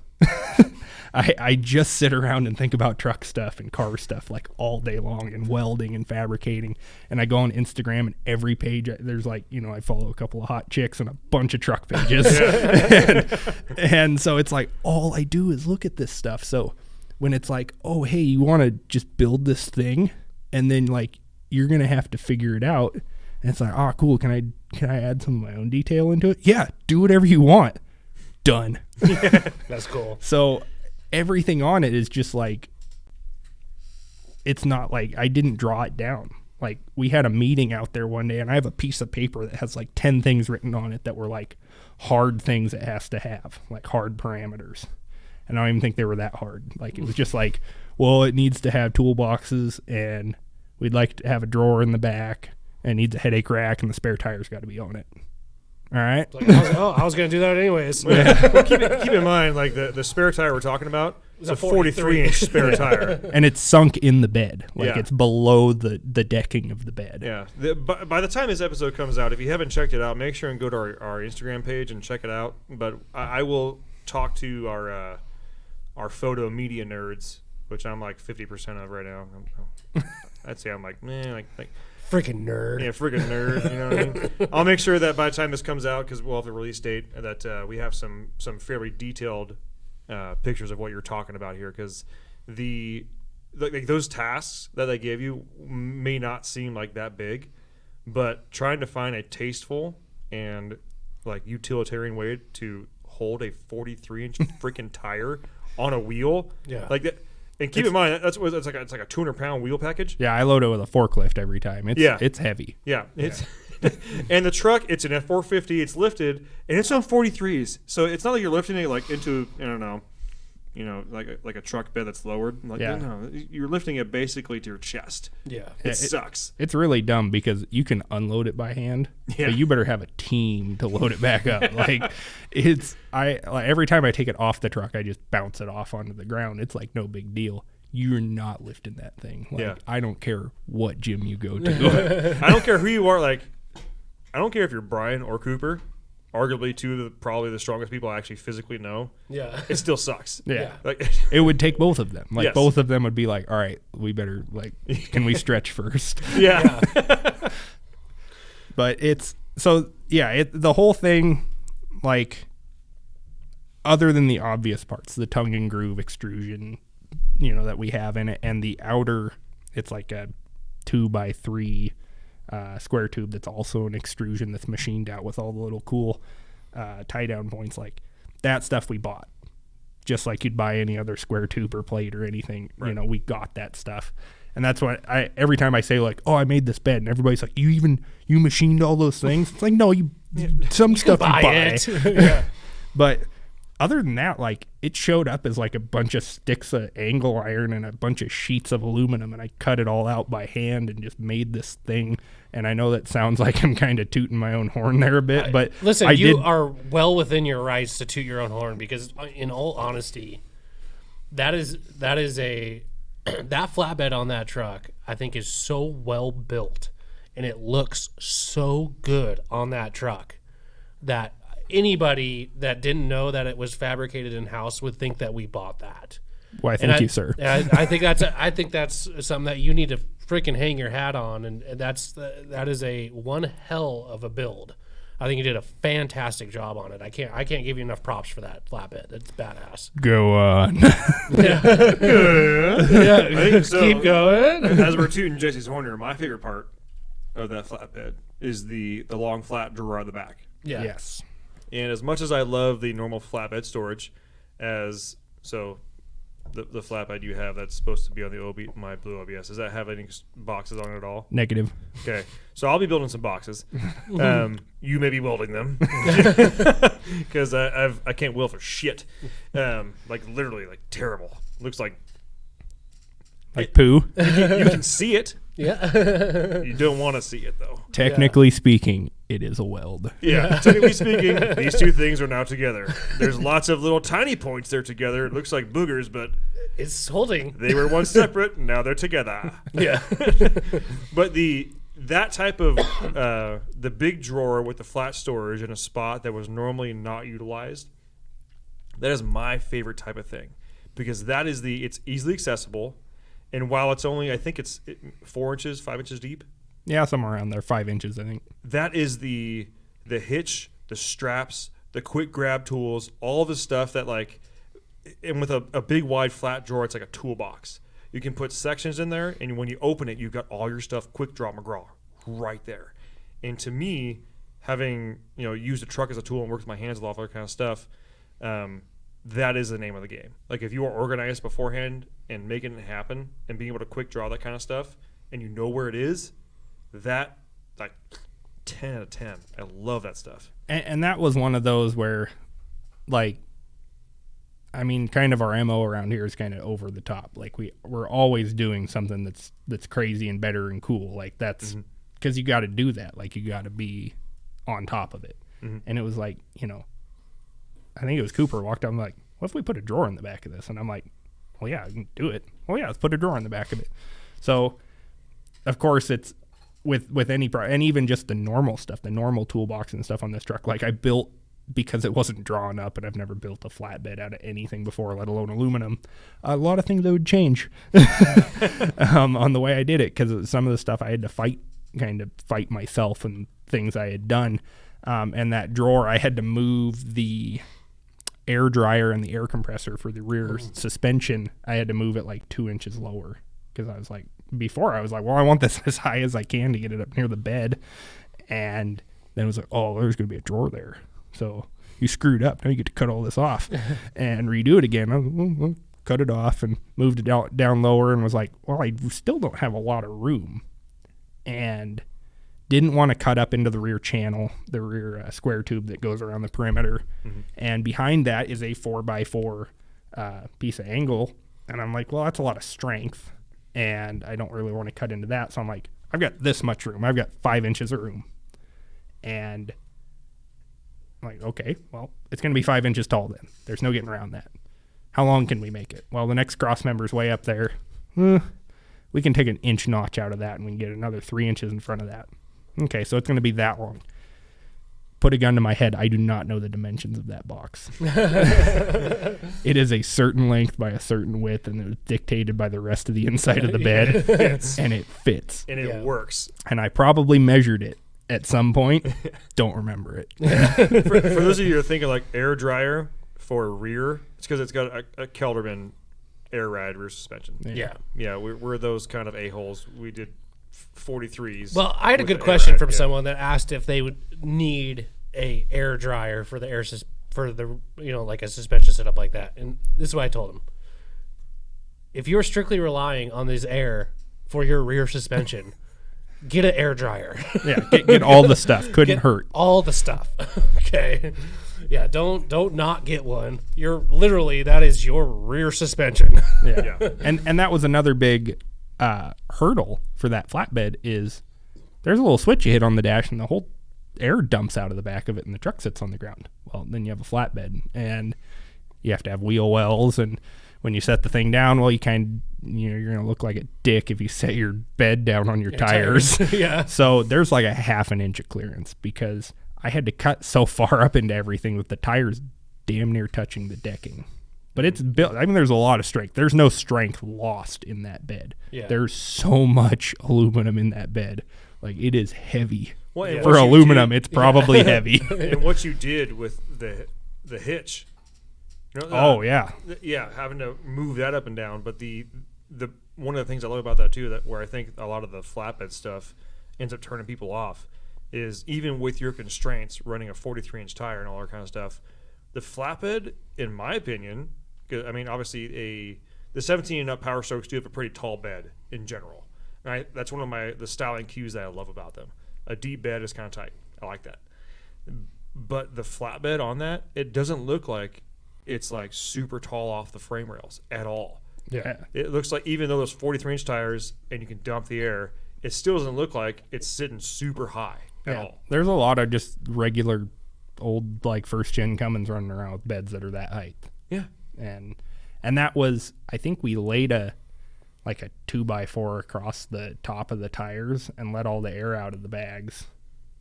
I just sit around and think about truck stuff and car stuff like all day long, and welding and fabricating. And I go on Instagram, and every page there's like, I follow a couple of hot chicks and a bunch of truck pages. and so it's like all I do is look at this stuff. So when it's like, oh, hey, you want to just build this thing, and then like you're going to have to figure it out. And it's like, oh, cool. Can I add some of my own detail into it? Yeah, do whatever you want. Done. That's cool. So everything on it is just like, it's not like I didn't draw it down. Like we had a meeting out there one day, and I have a piece of paper that has like 10 things written on it that were like hard things it has to have, like hard parameters. And I don't even think they were that hard. Like it was just like, well, it needs to have toolboxes, and we'd like to have a drawer in the back, and it needs a headache rack, and the spare tire's got to be on it. All right. Like, I was going to do that anyways. Yeah. Well, keep in mind, like the spare tire we're talking about is a 43-inch spare tire. And it's sunk in the bed. Like Yeah. it's below the decking of the bed. Yeah. By the time this episode comes out, if you haven't checked it out, make sure and go to our Instagram page and check it out. But I will talk to our photo media nerds, which I'm like 50% of right now. I'd say I'm like, man, like Freaking nerd. yeah, freaking nerd. You know what I mean? I'll make sure that by the time this comes out, because we'll have the release date, that we have some fairly detailed pictures of what you're talking about here, because like those tasks that they give you may not seem like that big, but trying to find a tasteful and like utilitarian way to hold a 43-inch freaking tire on a wheel, like that. And keep in mind, it's like a 200-pound wheel package. Yeah, I load it with a forklift every time. It's heavy. Yeah, it's and the truck, it's an F450. It's lifted, and it's on 43s. So it's not like you're lifting it like into, I don't know, like a truck bed that's lowered. Like, Yeah. no, you're lifting it basically to your chest. Yeah. It sucks. It's really dumb because you can unload it by hand, Yeah. but you better have a team to load it back up. Like every time I take it off the truck, I just bounce it off onto the ground. It's like no big deal. You're not lifting that thing. Like, Yeah. I don't care what gym you go to. I don't care who you are. Like, I don't care if you're Brian or Cooper, arguably two of probably the strongest people I actually physically know. Yeah. It still sucks. Yeah. Like, It would take both of them. Like Yes. both of them would be like, all right, we better can we stretch first? yeah. But it's so the whole thing, like, other than the obvious parts, the tongue and groove extrusion, that we have in it, and the outer, it's like a 2x3 square tube that's also an extrusion that's machined out with all the little cool tie down points. Like that stuff we bought, just like you'd buy any other square tube or plate or anything. Right. You know, we got that stuff. And that's what every time I say like, oh, I made this bed, and everybody's like, you machined all those things? It's like, no, some stuff you buy. Yeah. But other than that, like it showed up as like a bunch of sticks of angle iron and a bunch of sheets of aluminum, and I cut it all out by hand and just made this thing. And I know that sounds like I'm kind of tooting my own horn there a bit, but listen, you are well within your rights to toot your own horn, because in all honesty, that is a that flatbed on that truck, I think, is so well built, and it looks so good on that truck that anybody that didn't know that it was fabricated in house would think that we bought that. Why, thank you, sir. I think that's something that you need to freaking hang your hat on, and that is a one hell of a build. I think you did a fantastic job on it. I can't give you enough props for that flatbed. It's badass. Go on. Yeah. I think so. Keep going. As we're tooting Jesse's horn here, my favorite part of that flatbed is the long flat drawer on the back. Yeah. Yes. And as much as I love the normal flatbed storage, the flatbed you have that's supposed to be on the my blue OBS, does that have any boxes on it at all? Negative. Okay, so I'll be building some boxes. You may be welding them because I can't weld for shit. Like literally, like terrible. Looks like poo. you can see it. Yeah. You don't want to see it though. Technically speaking, it is a weld. Yeah, technically speaking, these two things are now together. There's lots of little tiny points there together. It looks like boogers, but It's holding. they were once separate. Now they're together. Yeah. But that type of the big drawer with the flat storage in a spot that was normally not utilized, that is my favorite type of thing, because that is it's easily accessible, and while it's only, I think it's 4 inches, 5 inches deep. Yeah, somewhere around there, 5 inches, I think. That is the hitch, the straps, the quick grab tools, all the stuff that like, and with a big wide flat drawer, it's like a toolbox. You can put sections in there, and when you open it, you've got all your stuff, quick draw McGraw, right there. And to me, having used a truck as a tool and worked with my hands a lot, all that kind of stuff, that is the name of the game. Like if you are organized beforehand and making it happen and being able to quick draw that kind of stuff, and you know where it is, that like 10 out of 10. I love that stuff. And that was one of those where, like, I mean, kind of our MO around here is kind of over the top. Like we're always doing something that's crazy and better and cool. Like that's because you got to do that. Like you got to be on top of it. Mm-hmm. And it was like, I think it was Cooper walked up and like, what if we put a drawer in the back of this? And I'm like, well, yeah, I can do it. Well, yeah, let's put a drawer in the back of it. So, of course, it's with any and even just the normal stuff, the normal toolbox and stuff on this truck. Like I built, because it wasn't drawn up, and I've never built a flatbed out of anything before, let alone aluminum. A lot of things that would change on the way I did it, because some of the stuff I had to fight myself and things I had done. And that drawer, I had to move the air dryer and the air compressor for the rear suspension. I had to move it like 2 inches lower, because I was like, before I was like, well, I want this as high as I can to get it up near the bed. And then it was like, oh, there's going to be a drawer there. So you screwed up. Now you get to cut all this off and redo it again. I was, cut it off and moved it down lower, and was like, well, I still don't have a lot of room. And didn't want to cut up into the rear channel, the rear square tube that goes around the perimeter. Mm-hmm. And behind that is a 4x4 piece of angle. And I'm like, well, that's a lot of strength, and I don't really want to cut into that. So I'm like, I've got this much room. I've got 5 inches of room. And I'm like, okay, well, it's going to be 5 inches tall then. There's no getting around that. How long can we make it? Well, the next cross member's way up there. We can take an inch notch out of that, and we can get another 3 inches in front of that. Okay, so it's going to be that long. Put a gun to my head. I do not know the dimensions of that box. It is a certain length by a certain width, and it was dictated by the rest of the inside of the bed. And it fits. And it fits. And it works. And I probably measured it at some point. Don't remember it. For those of you who are thinking like air dryer for rear, it's because it's got a Kelderman air ride rear suspension. Yeah. Yeah, we're those kind of a-holes. We did 43s. Well, I had a with good air question ride, from yeah. someone that asked if they would need a air dryer for the like a suspension setup like that. And this is what I told him. If you're strictly relying on this air for your rear suspension, get an air dryer. Yeah, get all the stuff. Couldn't Get hurt. all the stuff. Okay. Yeah, don't not get one. You're literally, that is your rear suspension. Yeah. Yeah. And that was another big hurdle for that flatbed is there's a little switch you hit on the dash and the whole air dumps out of the back of it and the truck sits on the ground. Well, then you have a flatbed and you have to have wheel wells, and when you set the thing down, well, you're going to look like a dick if you set your bed down on your tires. Yeah. So there's like a half an inch of clearance because I had to cut so far up into everything with the tires damn near touching the decking. But it's built, I mean, there's a lot of strength. There's no strength lost in that bed. Yeah. There's so much aluminum in that bed. Like, it is heavy. Well, and For what you aluminum, did- it's probably heavy. and what you did with the hitch. Yeah. Yeah, having to move that up and down. But the one of the things I love about that too, that where I think a lot of the flatbed stuff ends up turning people off, is even with your constraints, running a 43-inch tire and all that kind of stuff, the flatbed, in my opinion, 'cause, I mean, obviously the 17 and up Power Strokes do have a pretty tall bed in general. And that's one of the styling cues that I love about them. A deep bed is kind of tight. I like that. But the flatbed on that, it doesn't look like it's like super tall off the frame rails at all. Yeah. It looks like even though those 43-inch tires and you can dump the air, it still doesn't look like it's sitting super high at all. There's a lot of just regular old, like, first-gen Cummins running around with beds that are that height. Yeah. And that was, I think we laid a 2x4 across the top of the tires and let all the air out of the bags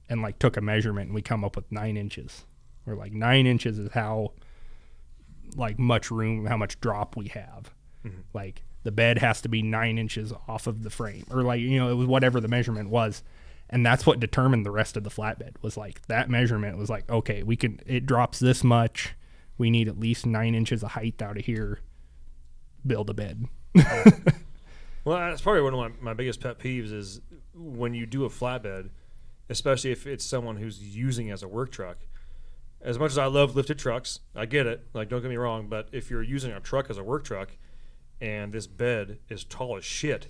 and, like, took a measurement, and we come up with 9 inches. We're like, 9 inches is how, like, much room, how much drop we have. Mm-hmm. Like, the bed has to be 9 inches off of the frame, or, like, it was whatever the measurement was. And that's what determined the rest of the flatbed, was like, that measurement was like, okay, it drops this much. We need at least 9 inches of height out of here. Build a bed. Well, that's probably one of my biggest pet peeves is when you do a flatbed, especially if it's someone who's using it as a work truck. As much as I love lifted trucks, I get it. Like, don't get me wrong, but if you're using a truck as a work truck and this bed is tall as shit,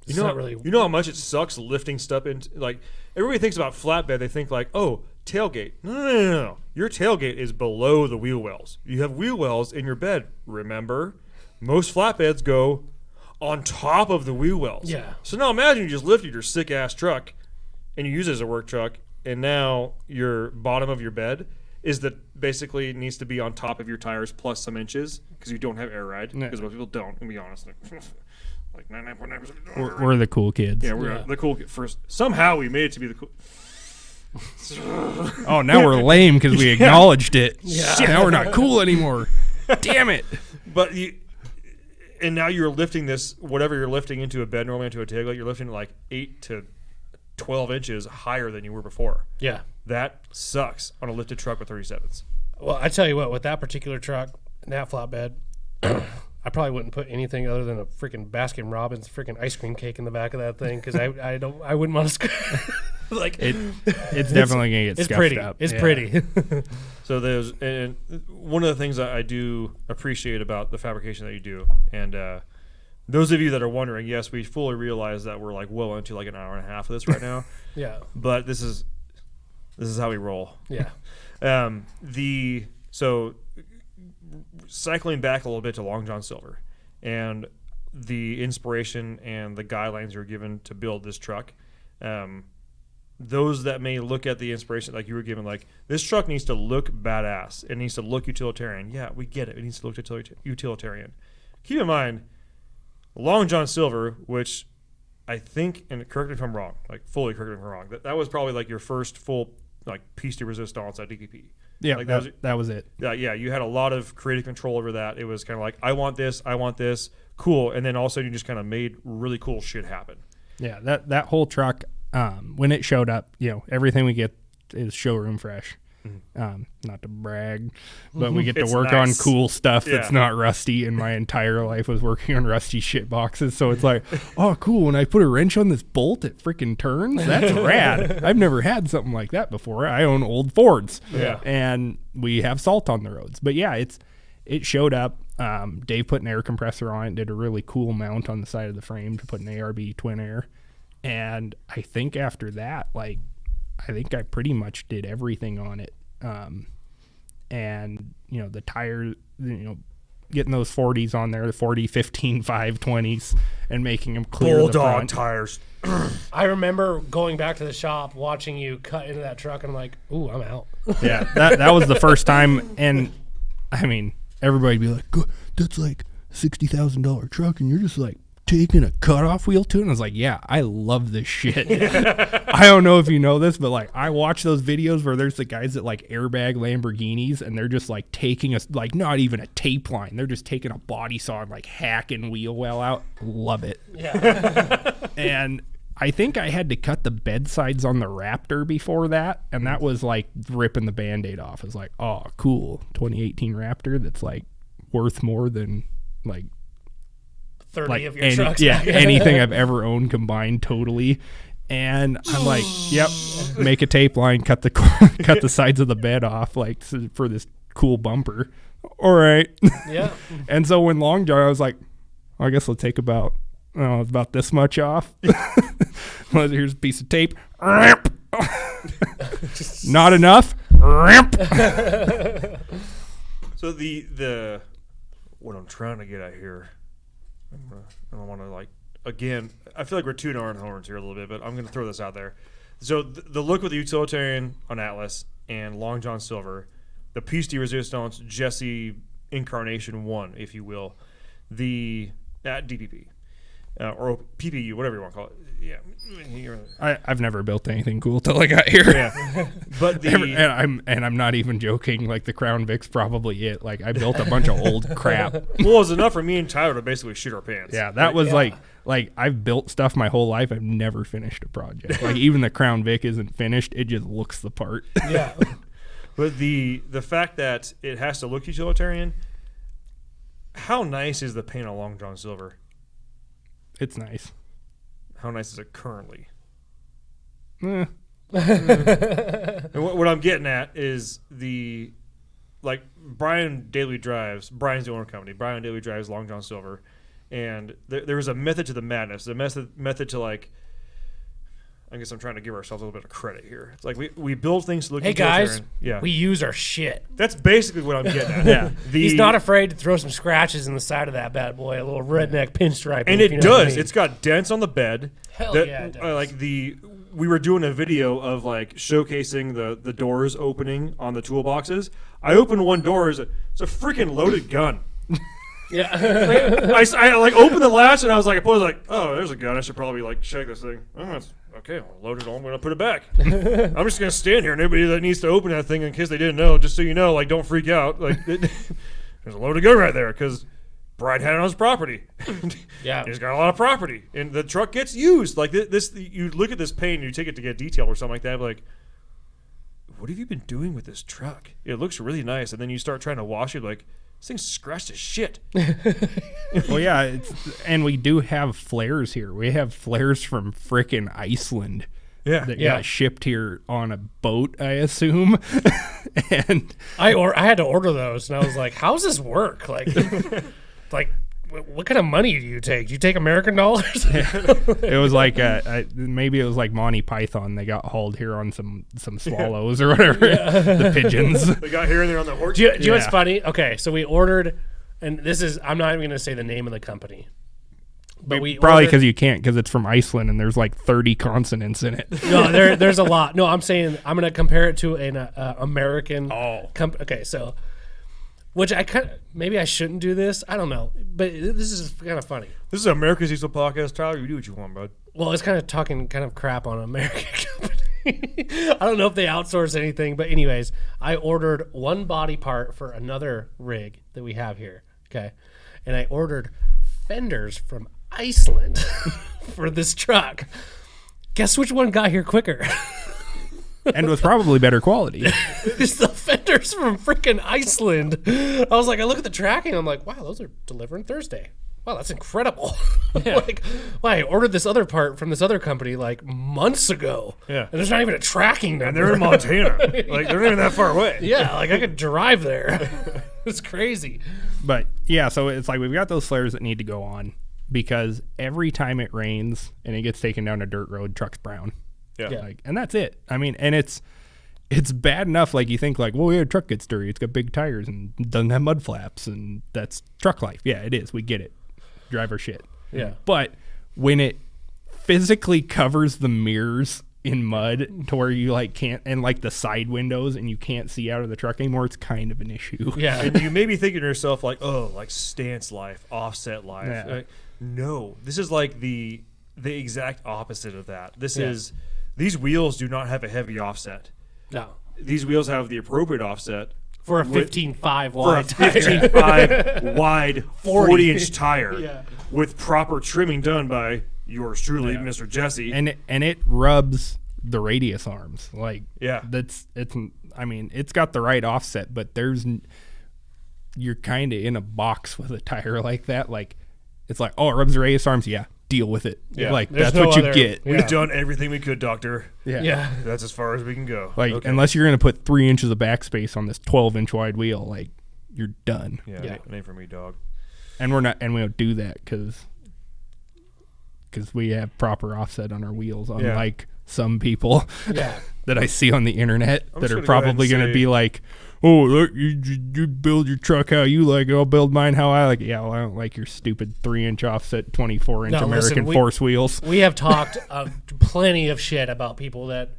you know how much it sucks lifting stuff into, like, everybody thinks about flatbed, they think like, oh, tailgate. No. Your tailgate is below the wheel wells. You have wheel wells in your bed. Remember, most flatbeds go on top of the wheel wells. Yeah. So now imagine you just lifted your sick ass truck and you use it as a work truck, and now your bottom of your bed is that basically needs to be on top of your tires plus some inches because you don't have air ride. Because most people don't, to be honest. Like 99.9%. We're the cool kids. Yeah, we're the cool first. Somehow we made it to be the cool. Oh, now we're lame because we acknowledged it. Yeah. Shit, now we're not cool anymore. Damn it. But and now you're lifting this, whatever you're lifting into a bed, normally into a tailgate, you're lifting like 8 to 12 inches higher than you were before. Yeah. That sucks on a lifted truck with 37s. Well, I tell you what, with that particular truck and that flatbed, I probably wouldn't put anything other than a freaking Baskin Robbins freaking ice cream cake in the back of that thing because I wouldn't want to like it's definitely gonna get it's scuffed pretty. up. It's Yeah. pretty. So there's, and one of the things that I do appreciate about the fabrication that you do, and those of you that are wondering, yes, we fully realize that we're like well into like an hour and a half of this right now. Yeah. But this is how we roll. Yeah. So cycling back a little bit to Long John Silver and the inspiration and the guidelines you were given to build this truck. Those that may look at the inspiration like you were given, like, this truck needs to look badass. It needs to look utilitarian. Yeah, we get it. It needs to look utilitarian. Keep in mind, Long John Silver, which I think, and correct me if I'm wrong, like fully correct me if I'm wrong, that was probably like your first full like piece de resistance at DKP. Yeah, like that was it. Yeah, you had a lot of creative control over that. It was kind of like, I want this, cool, and then all of a sudden you just kind of made really cool shit happen. Yeah, that whole truck, when it showed up, everything we get is showroom fresh. Not to brag, but we get to It's work nice. on cool stuff Yeah. that's not rusty. And my entire life was working on rusty shit boxes. So it's like, oh, cool. When I put a wrench on this bolt, it freaking turns. That's rad. I've never had something like that before. I own old Fords. Yeah. And we have salt on the roads. But yeah, it showed up. Dave put an air compressor on it, did a really cool mount on the side of the frame to put an ARB twin air. And I think after that, I think I pretty much did everything on it. And, the tires, getting those 40s on there, the 40, 15, 520s, and making them clear the Bulldog front. tires. I remember going back to the shop, watching you cut into that truck, and I'm like, ooh, I'm out. Yeah, that was the first time. And, I mean, everybody'd be like, that's like $60,000 truck, and you're just like taking a cutoff wheel to it. And I was like, yeah, I love this shit. I don't know if you know this, but I watch those videos where there's the guys that airbag Lamborghinis, and they're just taking not even a tape line. They're just taking a body saw and hacking wheel well out. Love it. Yeah. And I think I had to cut the bed sides on the Raptor before that, and that was ripping the Band-Aid off. It's like, oh, cool, 2018 Raptor that's worth more than 30 of your trucks. Yeah, anything I've ever owned combined totally. And I'm like, yep, make a tape line, cut the sides of the bed off for this cool bumper. All right. Yeah. And so when Long John, I was like, I guess I'll take about this much off. Well, here's a piece of tape. Not enough. So the what I'm trying to get at here, I don't want to again. I feel like we're tooting our own horns here a little bit, but I'm going to throw this out there. So the look with the utilitarian on Atlas and Long John Silver, the piece de resistance Jesse Incarnation 1, if you will, the DPP or PPU, whatever you want to call it. Yeah, I've never built anything cool till I got here. Yeah, but I'm not even joking. The Crown Vic's probably it. I built a bunch of old crap. well, it was enough for me and Tyler to basically shoot our pants. Yeah, that was I've built stuff my whole life. I've never finished a project. Even the Crown Vic isn't finished. It just looks the part. Yeah. But the fact that it has to look utilitarian, how nice is the paint on Long John Silver? It's nice. How nice is it currently? Eh. And what I'm getting at is Brian Daily drives. Brian's the owner company. Brian Daily drives Long John Silver, and there was a method to the madness. The method to I guess I'm trying to give ourselves a little bit of credit here. It's we build things to look. Hey guys, yeah, we use our shit. that's basically what I'm getting at. Yeah. He's not afraid to throw some scratches in the side of that bad boy, a little redneck pinstripe. And it does. It's got dents on the bed. Hell yeah, it does. We were doing a video of showcasing the doors opening on the toolboxes. I opened one door. It's a freaking loaded gun. Yeah. I opened the latch and I was oh, there's a gun. I should probably check this thing. Oh, okay, I'll load it all. I'm going to put it back. I'm just going to stand here. And anybody that needs to open that thing, in case they didn't know, just so you know, don't freak out. There's a loaded gun right there because Brian had it on his property. Yeah. He's got a lot of property. And the truck gets used. This, you look at this paint and you take it to get detailed or something like that, what have you been doing with this truck? It looks really nice. And then you start trying to wash it, this thing's scratched as shit. Well, yeah, and we do have flares here. We have flares from frickin' Iceland. Yeah. That got shipped here on a boat, I assume. And I had to order those, and I was like, "How's this work? What kind of money do you take? Do you take American dollars?" it was maybe it was like Monty Python. They got hauled here on some swallows or whatever, the pigeons. They got here and they're on the horse. Do you know what's funny? Okay, so we ordered, and I'm not even going to say the name of the company. But we probably because you can't, because it's from Iceland and there's 30 consonants in it. No, there's a lot. No, I'm saying I'm going to compare it to an American. Okay, so which maybe I shouldn't do this. I don't know, but this is kind of funny. This is America's Diesel Podcast, Tyler. You do what you want, bud. Well, it's kind of talking crap on an American company. I don't know if they outsource anything, but anyways, I ordered one body part for another rig that we have here. Okay, and I ordered fenders from Iceland for this truck. Guess which one got here quicker? and was probably better quality. It's the fenders from freaking Iceland. I was like, I look at the tracking. I'm like, wow, those are delivering Thursday. Wow, that's incredible. Like, wow, I ordered this other part from this other company like months ago. Yeah. And there's not even a tracking number. And they're in Montana. Like, they're not even that far away. Yeah, like I could drive there. It's crazy. But yeah, so it's like we've got those flares that need to go on because every time it rains and it gets taken down a dirt road, truck's brown. Yeah. Like, and that's it. I mean, and it's bad enough. Like you think like, well, yeah, truck gets dirty. It's got big tires and doesn't have mud flaps, and that's truck life. Yeah, it is. We get it. Driver shit. Yeah. But when it physically covers the mirrors in mud to where you like can't, and like the side windows, and you can't see out of the truck anymore, it's kind of an issue. Yeah. And you may be thinking to yourself like, oh, like stance life, offset life. Yeah. No, this is like the exact opposite of that. This is, these wheels do not have a heavy offset. No. These wheels have the appropriate offset For a 15.5 for a wide tire. 15.5 wide 40-inch tire Yeah. with proper trimming done by yours truly, Mr. Jesse. And it rubs the radius arms. Like, Yeah. I mean, it's got the right offset, but you're kind of in a box with a tire like that. Like, it's like, oh, it rubs the radius arms. Yeah, deal with it. Yeah. Like, There's that's no what you other- get. Yeah. We've done everything we could, Doctor. Yeah. That's as far as we can go. Like, Okay. unless you're going to put 3 inches of backspace on this 12-inch wide wheel, like, you're done. Yeah, Yeah. Name for me, dog. And we don't do that because we have proper offset on our wheels, unlike some people Yeah. that I see on the internet I'm that just are gonna go ahead probably and going to say- be like, oh, look, you build your truck how you like it, I'll build mine how I like it. Yeah, well, I don't like your stupid 3-inch offset, 24-inch No, listen, American Force wheels. We have talked plenty of shit about people that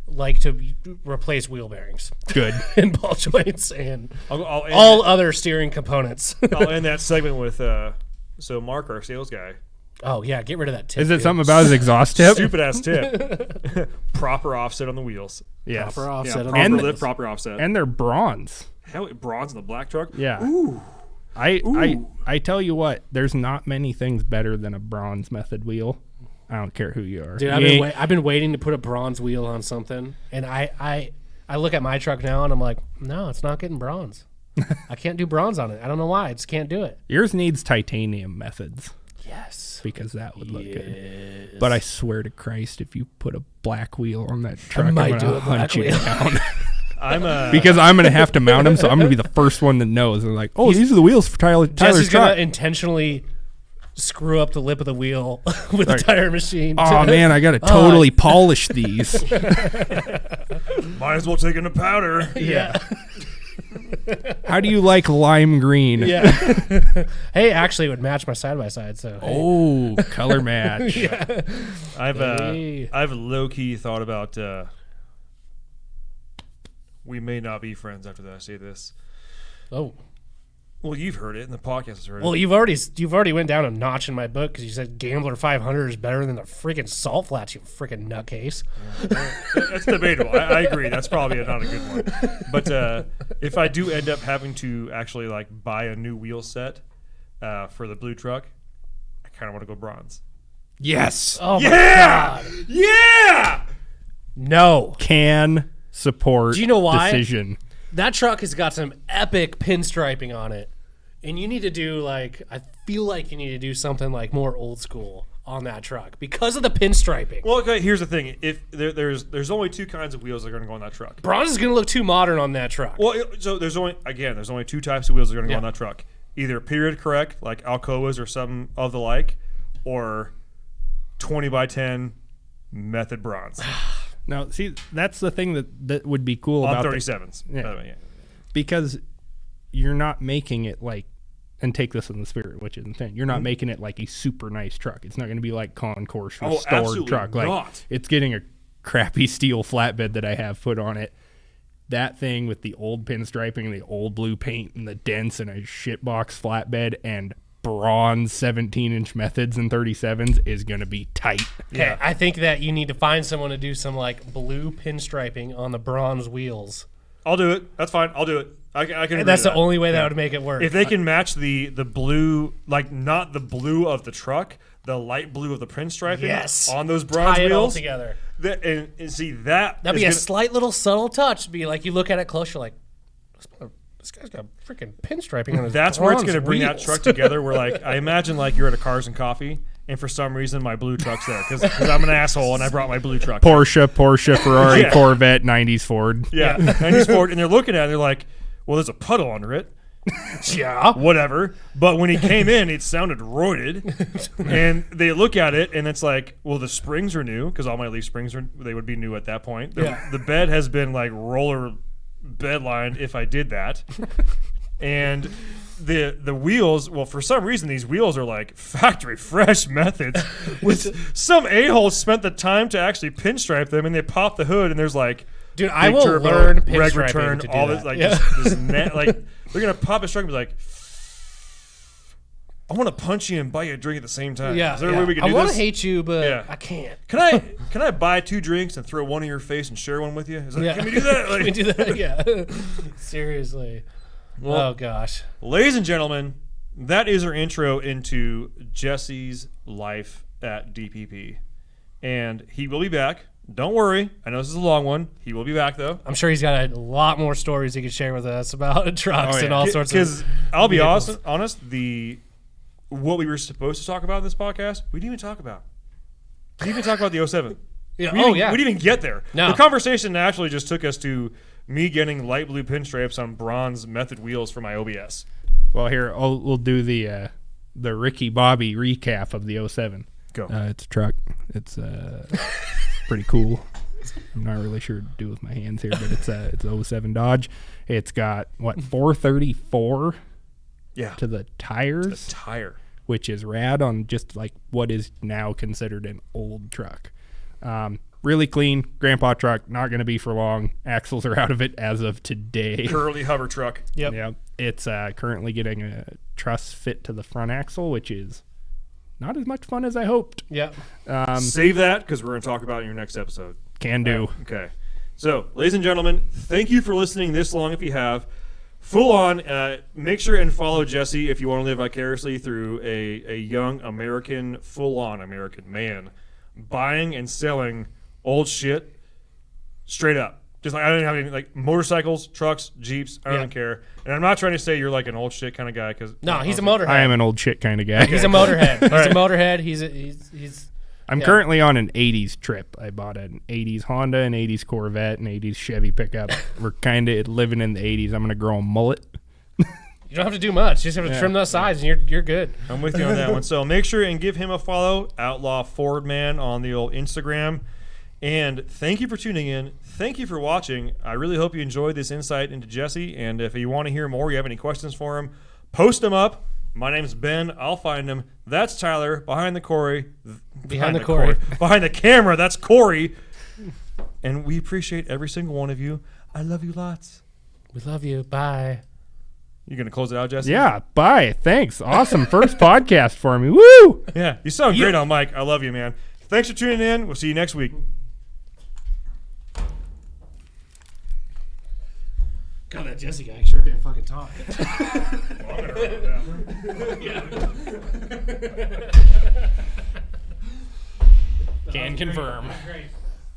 like to replace wheel bearings Good. and ball joints and I'll end all other steering components. I'll end that segment with so Mark, our sales guy, Oh, yeah, get rid of that tip. Is it dude. something about his exhaust tip? stupid ass tip. Proper offset on the wheels. Yes. Proper Yeah, offset on proper the And- wheels. lift, proper offset. And they're bronze. Hell, bronze in the black truck. Yeah. Ooh. I tell you what, there's not many things better than a bronze method wheel. I don't care who you are. Dude, I've been waiting to put a bronze wheel on something, and I look at my truck now and I'm like, no, it's not getting bronze. I can't do bronze on it. I don't know why. I just can't do it. Yours needs titanium methods Yes. because that would look good. But I swear to Christ, if you put a black wheel on that truck, I'm might going do to a black hunt you wheel. down. I'm Because I'm going to have to mount them, so I'm going to be the first one that knows. And like, oh, these are the wheels for Tyler's Jesse's truck. gonna intentionally screw up the lip of the wheel with a tire machine. Oh man, I got to totally polish these. might as well take in a powder. Yeah. How do you like lime green? Yeah. Hey, actually, it would match my side by side. So. hey. Oh, color match. Hey. I've low key thought about we may not be friends after that I say this. Oh. Well, you've heard it, and the podcast has heard Well, it. you've already went down a notch in my book because you said Gambler 500 is better than the freaking Salt Flats. You freaking nutcase. That's debatable. I agree. That's probably not a good one. But if I do end up having to actually like buy a new wheel set for the blue truck, I kind of want to go bronze. Yes. Oh my Yeah! god. Yeah! No. Can support Do you know why? decision. That truck has got some epic pinstriping on it. And you need to do like, I feel like you need to do something like more old school on that truck because of the pinstriping. Well, okay. Here's the thing: if there's only two kinds of wheels that are going to go on that truck. Bronze is going to look too modern on that truck. Well, so there's only two types of wheels that are going to go on that truck: either period correct, like Alcoas or something of the like, or 20x10 method bronze Now, see, that's the thing that would be cool on about 37s. Yeah. By the way, yeah. because you're not making it like, and take this in the spirit, which is insane. You're not making it like a super nice truck. It's not going to be like Concourse restored absolutely truck. Like not. it's getting a crappy steel flatbed that I have put on it. That thing with the old pinstriping and the old blue paint and the dents and a shitbox flatbed and bronze 17-inch methods and 37s is going to be tight. Okay, I think that you need to find someone to do some like blue pinstriping on the bronze wheels. I'll do it. That's fine. I'll do it. I can. Agree And that's to the that. only way that would make it work. If they can match the blue, like not the blue of the truck, the light blue of the pinstriping Yes. on those bronze Tie it all wheels. together. And see that That'd is be a gonna- slight little subtle touch. Be like you look at it close, you're like, this guy's got freaking pinstriping on his. That's where it's bronze going to bring that wheels. truck together. Where like I imagine like you're at a Cars and Coffee, and for some reason my blue truck's there because I'm an asshole and I brought my blue truck. Porsche, Ferrari, Yeah. Corvette, 90s Ford. Yeah, 90s Ford, and they're looking at it. They're like, well, there's a puddle under it. Yeah. Whatever. But when he came in, it sounded roided. And they look at it, and it's like, well, the springs are new because all my leaf springs they would be new at that point. The bed has been like roller bed lined if I did that. And the wheels, well, for some reason, these wheels are like factory fresh methods. With some a-hole spent the time to actually pinstripe them, and they pop the hood, and there's like, Dude, I big will turbo, learn reg pinstriping return, to do all that. this like Yeah. this like they're gonna pop a truck and be like, I want to punch you and buy you a drink at the same time. Yeah, Is there a way we can I do want this? to hate you, but Yeah. I can't. Can I buy 2 drinks and throw one in your face and share one with you? Is that, Yeah. Can we do that? Can we Like, do that? Yeah. Seriously. Well, Oh gosh. ladies and gentlemen, that is our intro into Jesse's life at DPP, and he will be back. Don't worry. I know this is a long one. He will be back though. I'm sure he's got a lot more stories he could share with us about trucks and all sorts of. Because I'll be vehicles. honest, what we were supposed to talk about in this podcast, we didn't even talk about. We didn't even talk about the 07. Yeah. We Oh didn't, yeah. we didn't even get there. No. The conversation naturally just took us to me getting light blue pinstripes on bronze method wheels for my OBS. Well, here we'll do the Ricky Bobby recap of the 07. Go. It's a truck. It's pretty cool. I'm not really sure what to do with my hands here, but it's a 07 Dodge. It's got 434 Yeah. to the tires, The tire. which is rad on just like what is now considered an old truck. Really clean grandpa truck, not going to be for long. Axles are out of it as of today. Curly hover truck. Yep. Yeah, it's currently getting a truss fit to the front axle, which is not as much fun as I hoped. Yep. Save that because we're going to talk about it in your next episode. Can do. Okay. So, ladies and gentlemen, thank you for listening this long if you have. Full on, make sure and follow Jesse if you want to live vicariously through a young American, full-on American man buying and selling old shit straight up. Just like I don't have any like motorcycles, trucks, Jeeps. I don't care. And I'm not trying to say you're like an old shit kind of guy because No, he's a motorhead. I am an old shit kind of guy. He's a motorhead. He's a motorhead. He's. I'm Yeah. currently on an 80s trip. I bought an 80s Honda, an 80s Corvette, an 80s Chevy pickup. We're kind of living in the 80s. I'm going to grow a mullet. You don't have to do much. You just have to trim those sides, and you're good. I'm with you on that one. So make sure and give him a follow, Outlaw Ford Man, on the old Instagram. And thank you for tuning in. Thank you for watching. I really hope you enjoyed this insight into Jesse. And if you want to hear more, you have any questions for him, post them up. My name's Ben. I'll find him. That's Tyler. Behind the Corey. Behind the Corey. Behind the camera, that's Corey. And we appreciate every single one of you. I love you lots. We love you. Bye. You going to close it out, Jesse? Yeah, bye. Thanks. Awesome first podcast for me. Woo! Yeah, you sound great on mic. I love you, man. Thanks for tuning in. We'll see you next week. God, that Jesse guy sure can't fucking talk. Can confirm. Great.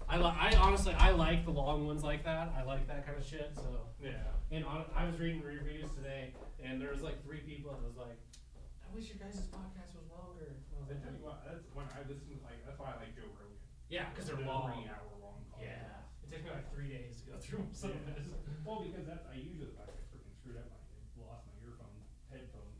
I honestly like the long ones like that. I like that kind of shit. So Yeah. and I was reading reviews today, and there was like 3 people that was like, "I wish your guys' podcast was longer." I was like, That's when I listen to that's why I like Joe Rogan. yeah, because they're long. 3-hour long call. Yeah, it takes me like 3 days to go through some of this. Well, because I usually I freaking screwed up. I lost my headphones